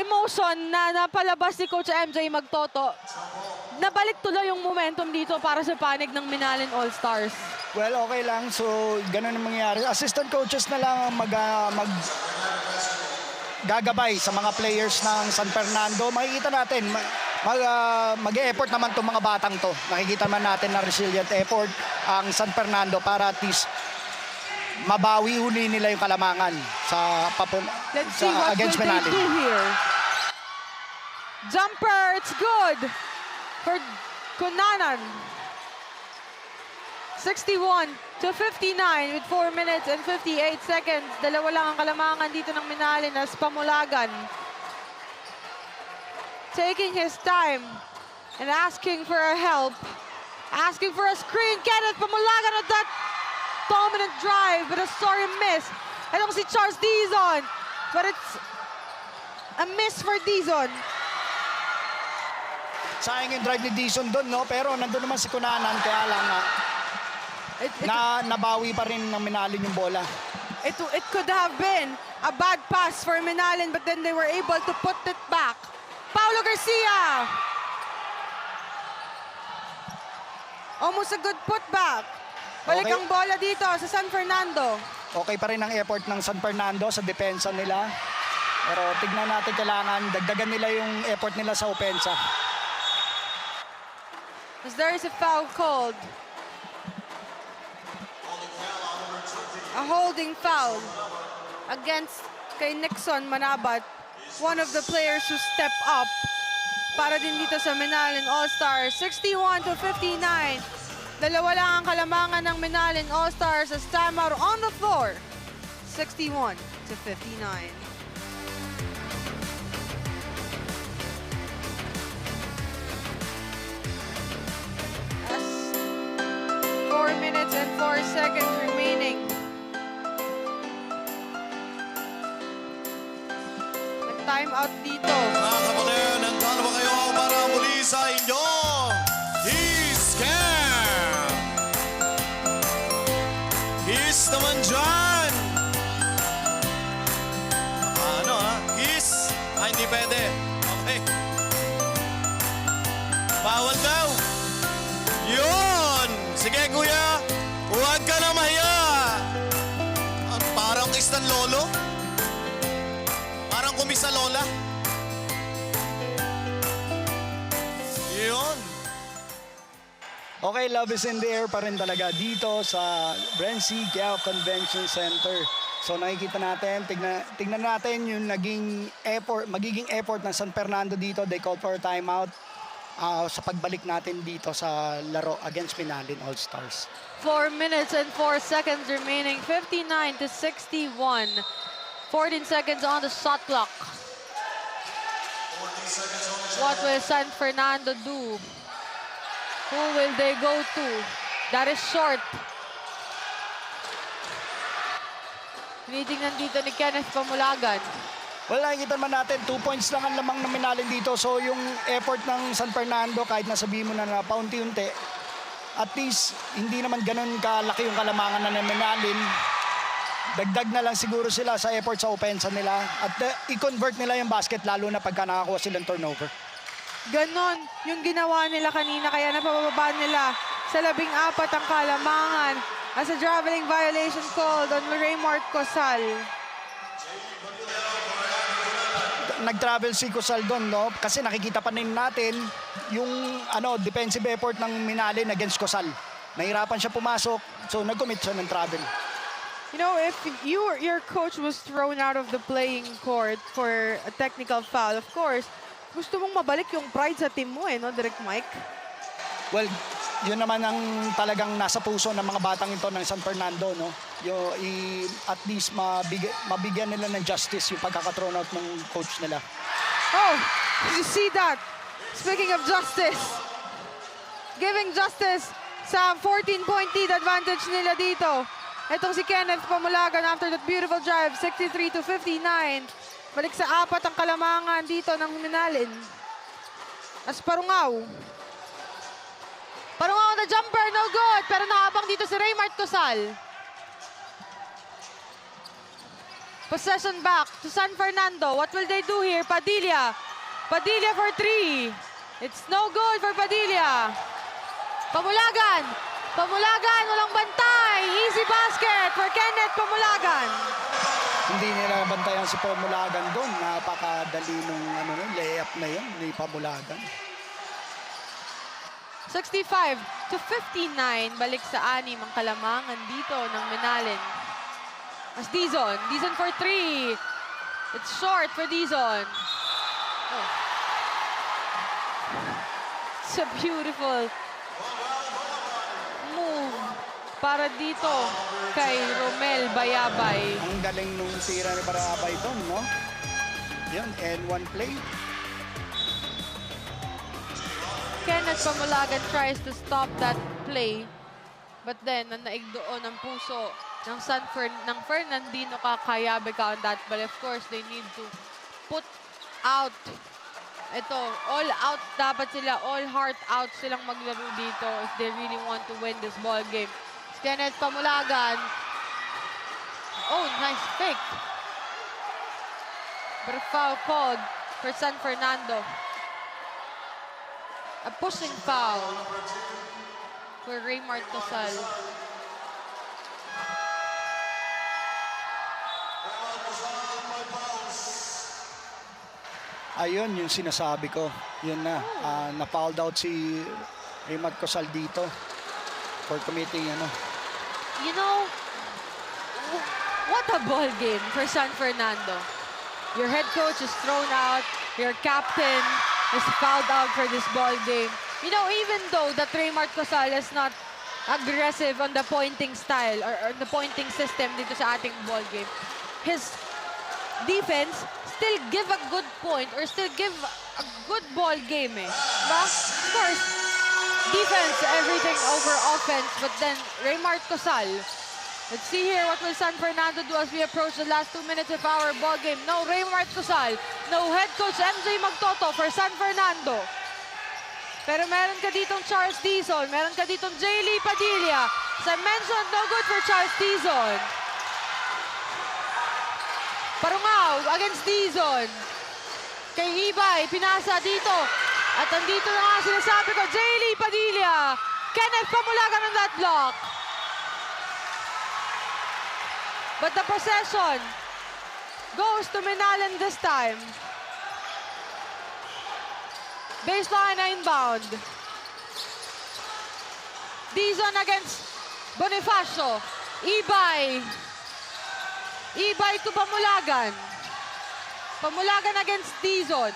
emotion na napalabas ni Coach MJ Magtoto, nabalik tuloy yung momentum dito para sa panig ng Minalin All-Stars. Well, okay lang. So, ganun ang mangyayari. Assistant coaches na lang ang gagabay sa mga players ng San Fernando. Makikita natin, mag-e-effort naman itong mga batang to. Nakikita man natin na resilient effort ang San Fernando para at least mabawi uli nila yung kalamangan sa Let's see what against will they Minalin. do here. Jumper, it's good for Kunanan. 61 to 59 with 4 minutes and 58 seconds. Dalawa lang ang kalamangan dito ng Minalin as Pamulagan taking his time and asking for a help. Asking for a screen. Kenneth Pamulagan at that dominant drive, but a sorry miss. Itong si Charles Dizon, but it's a miss for Dizon. Sayang yung drive ni Dizon doon, no? Pero nandun naman si Kunanan, kaya lang nabawi pa rin ng Minalin yung bola. It could have been a bad pass for Minalin, but then they were able to put it back. Paulo Garcia! Almost a good putback. Balik Okay. ang bola dito sa San Fernando. Okay pa rin ang effort ng San Fernando sa depensa nila. Pero tignan natin, kailangan dagdagan nila yung effort nila sa opensa. As there is a foul called. A holding foul against kay Nixon Manabat, one of the players who step up para din dito sa Minalin All-Stars. 61 to 59. Dalawa lang ang kalamangan ng Minalin All-Stars as timeout on the floor. 61 to 59. As 4 minutes and 4 seconds remaining. Time out dito. Mga kapatid, handa na ba kayo para muli sa inyong He-Scan? sa Lola. Yun. Okay, love is in the air pa rin talaga dito sa Brency Giao Convention Center. So nakikita natin, tignan natin yung magiging effort ng San Fernando dito. They called for a timeout sa pagbalik natin dito sa laro against Minalin All-Stars. 4 minutes and 4 seconds remaining. 59-61. 14 seconds on the shot clock. What will San Fernando do? Who will they go to? That is short. Tinitingnan dito ni Kenneth Pamulagan. Well, nakikita naman natin, 2 points lang ang lamang na Minalin dito. So yung effort ng San Fernando, kahit nasabihin mo na paunti-unti, at least hindi naman ganun kalaki yung kalamangan na Minalin. Dagdag na lang siguro sila sa effort sa opensa nila at i-convert nila yung basket lalo na pagka nakakuha silang turnover. Ganon yung ginawa nila kanina, kaya napababa nila sa 14 ang kalamangan as a traveling violation called on Raymart Cosal. Nag-travel si Cosal doon, no? Kasi nakikita pa rin natin yung defensive effort ng Minalin against Cosal. Nahirapan siya pumasok, so nag-commit siya ng travel. You know, if your coach was thrown out of the playing court for a technical foul, of course, gusto mong mabalik yung pride sa team mo, no, Direct Mike? Well, yun naman ang talagang nasa puso ng mga batang ito ng San Fernando, no? At least mabigyan nila ng justice yung pagkaka-thrown out ng coach nila. Oh, you see that? Speaking of justice, giving justice sa 14-point lead advantage nila dito. Itong si Kenneth Pamulagan after that beautiful drive, 63-59. Balik sa 4 ang kalamangan dito ng Minalin. As Parungaw. Parungaw na jumper, no good. Pero naabang dito si Raymart Cosal. Possession back to San Fernando. What will they do here? Padilla. Padilla for 3. It's no good for Padilla. Pamulagan. Pamulagan, walang bantay. Easy basket for Kenneth Pamulagan. Hindi nila bantayan si Pamulagan doon. Napakadali nung layup na yun ni Pamulagan. 65-59. Balik sa 6 ang kalamangan dito ng Minalin. As Dizon. Dizon for 3. It's short for Dizon. Oh. It's a beautiful move para dito kay Romel Bayabay. Ang galing nung tira ni Bayabay doon, no? Yun, and one play. Kenneth Pamulagan tries to stop that play. But then, nanaig doon ang puso ng ng Fernandino Cacayabe on that. But of course, they need to put out. Ito, all out dapat sila. All heart out silang maglaro dito if they really want to win this ball game. Kenneth Pamulagan. Oh, nice fake. But a foul called for San Fernando. A pushing foul for Raymart Cosal. Ayun, yung sinasabi ko. Yun na. Na-fouled out si Raymart Cosal dito for committing, You know, what a ball game for San Fernando. Your head coach is thrown out. Your captain is fouled out for this ball game. You know, even though that Raymart Cosal is not aggressive on the pointing style or the pointing system dito sa ating ball game, his defense still give a good point or still give a good ball game, eh. Diba? Of course, defense, everything over offense, but then Raymart Cosal. Let's see here what will San Fernando do as we approach the last 2 minutes of our ball game. No Raymart Cosal, no head coach MJ Magtoto for San Fernando. Pero meron ka ditong Charles Dizon, meron ka ditong Jaylee Padilla. As I mentioned, no good for Charles Dizon. Parungaw against Dizon. Kay Ibay, pinasa dito. At andito na nga sinasabi ko, Jaylee Padilla. Kenneth Pamulagan on that block. But the possession goes to Minalin this time. Baseline na inbound. Dizon against Bonifacio. Ibay. Ibay to Pamulagan. Pamulagan against Dizon.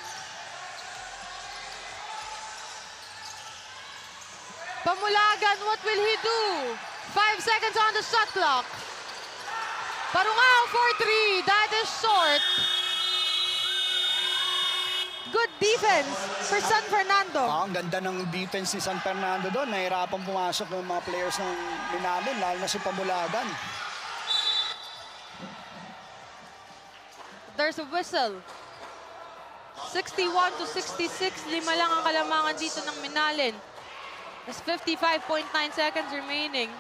Pamulagan, what will he do? 5 seconds on the shot clock. Parungao for 3. That is short. Good defense for San Fernando. Ang ganda ng defense ni San Fernando doon. Nahirapan pumasok ng mga players ng Minalin, lalo na si Pamulagan. There's a whistle. 61 to 66. 5 lang ang kalamangan dito ng Minalin. There's 55.9 seconds remaining.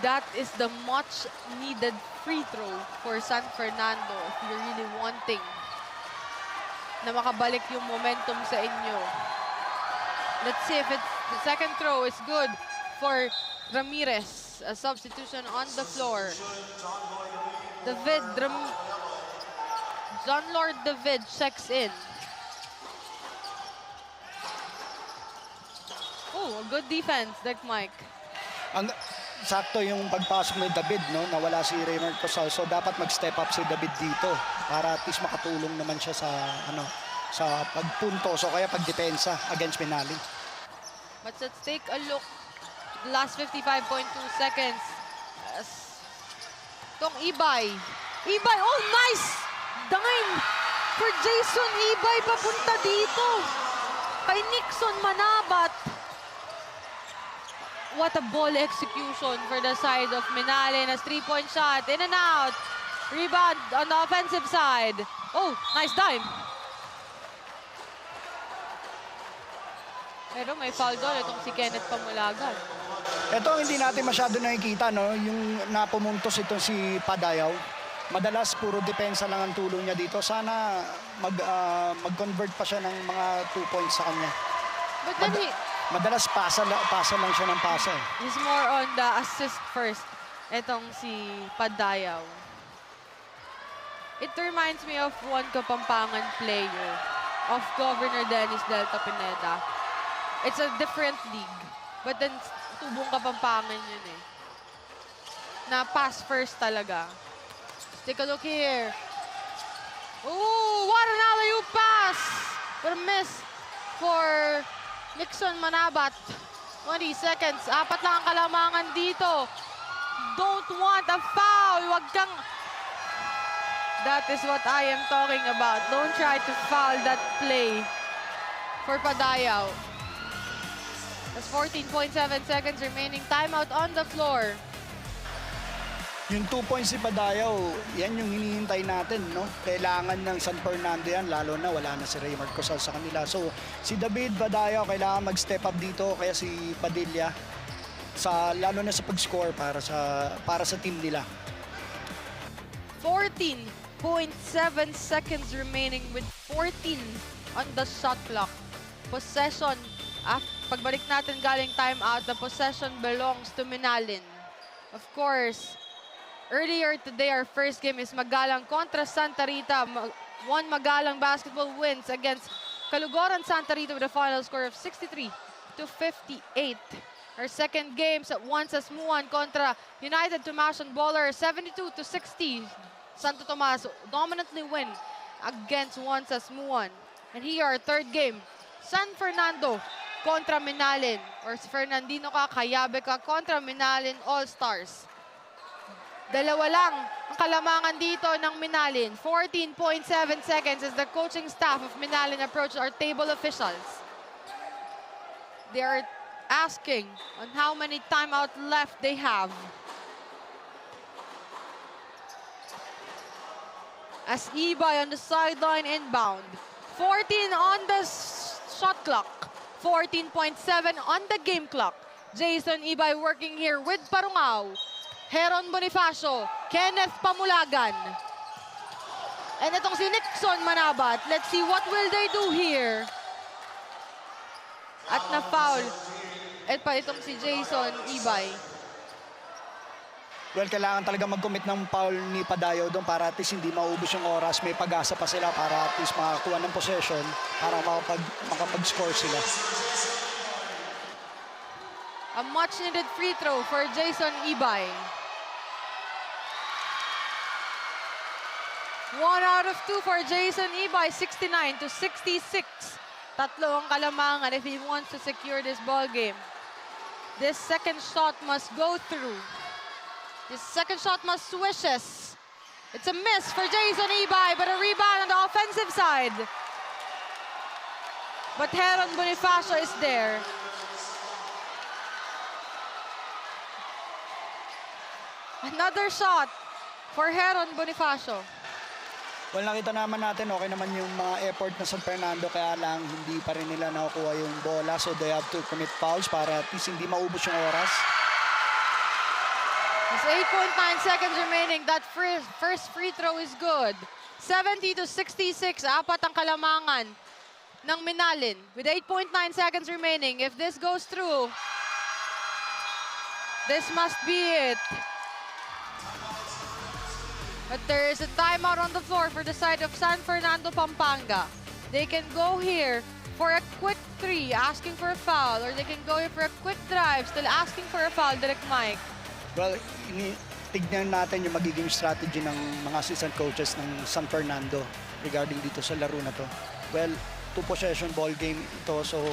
That is the much needed free throw for San Fernando if you're really wanting na makabalik yung momentum sa inyo. Let's see if the second throw is good for Ramirez. A substitution on the floor. John Lord David checks in. Oh, a good defense, Dirk Mike. Sakto yung pagpasok ni David, no? Nawala si Raymond Cosal. So dapat mag-step up si David dito para at least makatulong naman siya sa sa pagpunto, so kaya pagdepensa against Minalin. But let's take a look. The last 55.2 seconds. Tong Ibay. Ibay, oh nice! Dime for Jason Ibay papunta dito. Kay Nixon Manabat. What a ball execution for the side of Minalin. A 3-point shot, in and out. Rebound on the offensive side. Oh, nice dime. Pero may foul doon itong si Kenneth Pamulagan. Ito hindi natin masyado nakikita, no? Yung napumuntos ito si Padayaw. Madalas puro depensa lang ang tulong niya dito. Sana mag-convert pa siya ng mga 2 points sa kanya. But then Madalas pasa lang siya ng pasa. he's more on the assist first. Itong si Padayaw. It reminds me of one Kapampangan player of Governor Dennis Delta Pineda. It's a different league. But then, tubong Kapampangan yun eh. Na pass first talaga. Let's take a look here. Ooh, what an alley-oop pass! But a miss for Nixon Manabat. 20 seconds. 4 lang ang kalamangan dito. Don't want a foul. Wag kang... That is what I am talking about. Don't try to foul that play for Padayaw. There's 14.7 seconds remaining. Timeout on the floor. Yung 2 points si Padayaw, yan yung hinihintay natin, no? Kailangan ng San Fernando yan, lalo na wala na si Raymond Cosal sa kanila. So, si David Padayaw kailangan mag-step up dito, kaya si Padilla, lalo na sa pag-score para sa team nila. 14.7 seconds remaining with 14 on the shot clock. Possession, pagbalik natin galing timeout, the possession belongs to Minalin. Of course, earlier today, our first game is Magalang kontra Santa Rita. One Magalang basketball wins against Calugoran Santa Rita with a final score of 63 to 58. Our second game sa Juancas Muan kontra United Tomason Baller, 72 to 60. Santo Tomas dominantly win against Juancas Muan. And here, our third game, San Fernando kontra Minalin, or Fernandino ka, Cayabe ka kontra Minalin All-Stars. 2 lang ang kalamangan dito ng Minalin. 14.7 seconds as the coaching staff of Minalin approach our table officials. They are asking on how many timeout left they have. As Ibay on the sideline inbound. 14 on the shot clock. 14.7 on the game clock. Jason Ibay working here with Parungao. Heron Bonifacio, Kenneth Pamulagan. And itong si Nixon Manabat. Let's see what will they do here. At na-foul. At pa itong si Jason Ibay. Well, kailangan talaga mag-commit ng foul ni Padayo doon para at least hindi maubos yung oras. May pag-asa pa sila para at least makakuha ng possession para makapag-score sila. A much-needed free throw for Jason Ibay. 1 out of 2 for Jason Ibay, 69-66. Tatlo ang kalamangan if he wants to secure this ball game. This second shot must go through. This second shot must swishes. It's a miss for Jason Ibay, but a rebound on the offensive side. But Heron Bonifacio is there. Another shot for Heron Bonifacio. Well, nakita naman natin, okay naman yung mga effort na San Fernando, kaya lang hindi pa rin nila nakukuha yung bola. So they have to commit fouls para at least hindi maubos yung oras. There's 8.9 seconds remaining. That first free throw is good. 70-66, apat ang kalamangan ng Minalin. With 8.9 seconds remaining, if this goes through, this must be it. But there is a timeout on the floor for the side of San Fernando, Pampanga. They can go here for a quick three, asking for a foul, or they can go here for a quick drive, still asking for a foul, Direct Mike. Well, tignan natin yung magiging strategy ng mga assistant coaches ng San Fernando regarding dito sa laro na to. Well, two-possession ball game ito, so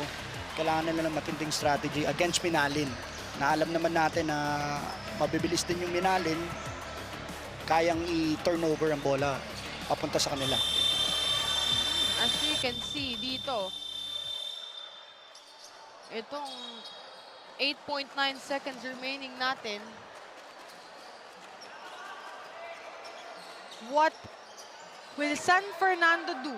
kailangan nila ng matinding strategy against Minalin. Na alam naman natin na mabibilis din yung Minalin, kayang i-turnover ang bola papunta sa kanila. As you can see dito, itong 8.9 seconds remaining natin. What will San Fernando do?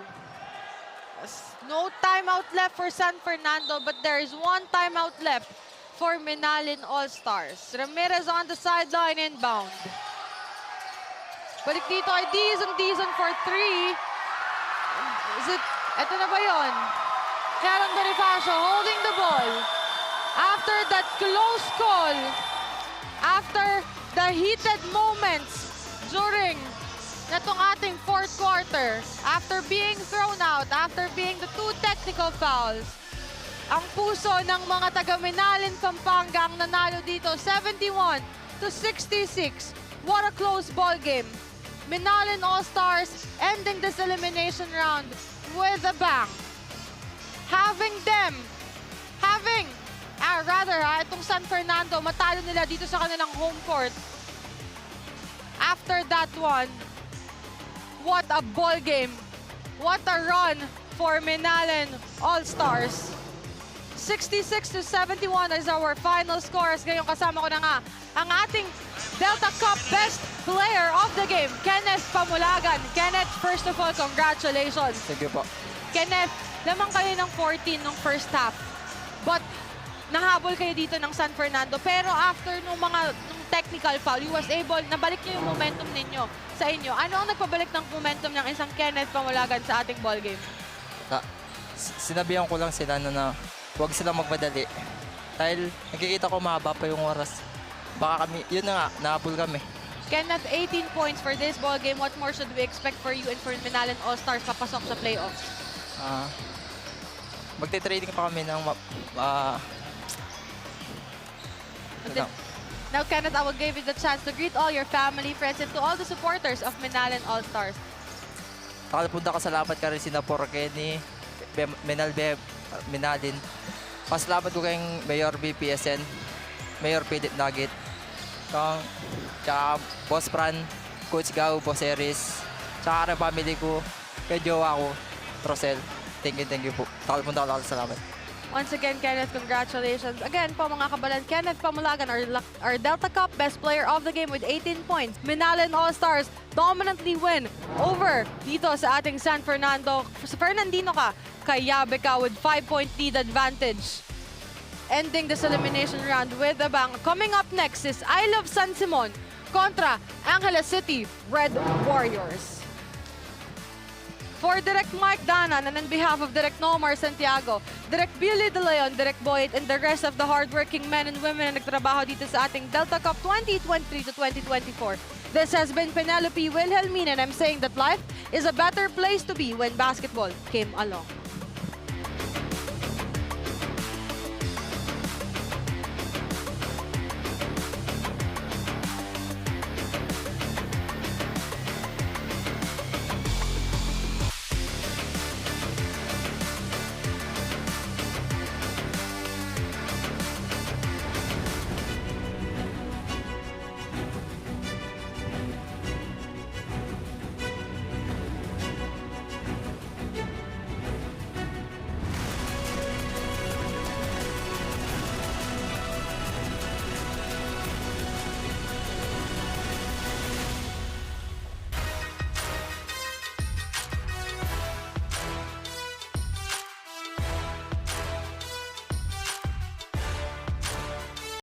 No timeout left for San Fernando, but there is one timeout left for Minalin All-Stars. Ramirez on the sideline inbound. Balik dito ay Dizon for three. Ito na ba yun? Heron Bonifacio holding the ball. After that close call, after the heated moments during natong ating fourth quarter, after being thrown out, after being the two technical fouls, ang puso ng mga taga-Minalin, Pampanga ang nanalo dito, 71-66. What a close ball game. Minalin All-Stars ending this elimination round with a bang. Itong San Fernando, matalo nila dito sa kanilang home court. After that one, what a ball game. What a run for Minalin All-Stars. 66-71 is our final scores. Ngayon kasama ko na nga ang ating Delta Cup Best Player of the Game, Kenneth Pamulagan. Kenneth, first of all, congratulations. Thank you po. Kenneth, lamang kayo ng 14 nung first half. But nahabol kayo dito ng San Fernando. Pero after nung technical foul, you was able, nabalik niyo yung momentum ninyo sa inyo. Ano ang nagpabalik ng momentum ng isang Kenneth Pamulagan sa ating ball game? Sinabihan ko lang sila na huwag silang magmadali. Dahil nakikita ko mahaba pa yung oras. Baka kami, yun na nga, nahabol kami. Kenneth, 18 points for this ball game. What more should we expect for you and for Minalin All-Stars papasok sa playoffs? Magte-trading pa kami ng Now, Kenneth, I will give you the chance to greet all your family, friends, and to all the supporters of Minalin All-Stars. Punta ka salamat ka rin sina Porkeni, Minalin. Pasalamat ko kayong Mayor BPSN, Mayor Philip Nugget, tsaka Boss Fran, Coach Gao, Boss Eris, tsaka rin family ko, kay jowa ko, Rosel. Thank you po. Punta ka salamat. Once again, Kenneth, congratulations. Again po mga kabalan, Kenneth Pamulagan, our Delta Cup Best Player of the Game with 18 points. Minalin All-Stars dominantly win over dito sa ating San Fernando. Fernandino Cayabe with 5-point lead advantage. Ending this elimination round with a bang. Coming up next is I Love San Simon kontra Angeles City Red Warriors. For Direct Mike Danan and on behalf of Direct Nomar Santiago, Direct Billy De Leon, Direct Boyd, and the rest of the hardworking men and women na nagtrabaho dito sa ating Delta Cup 2023 to 2024. This has been Penelope Wilhelmine, and I'm saying that life is a better place to be when basketball came along.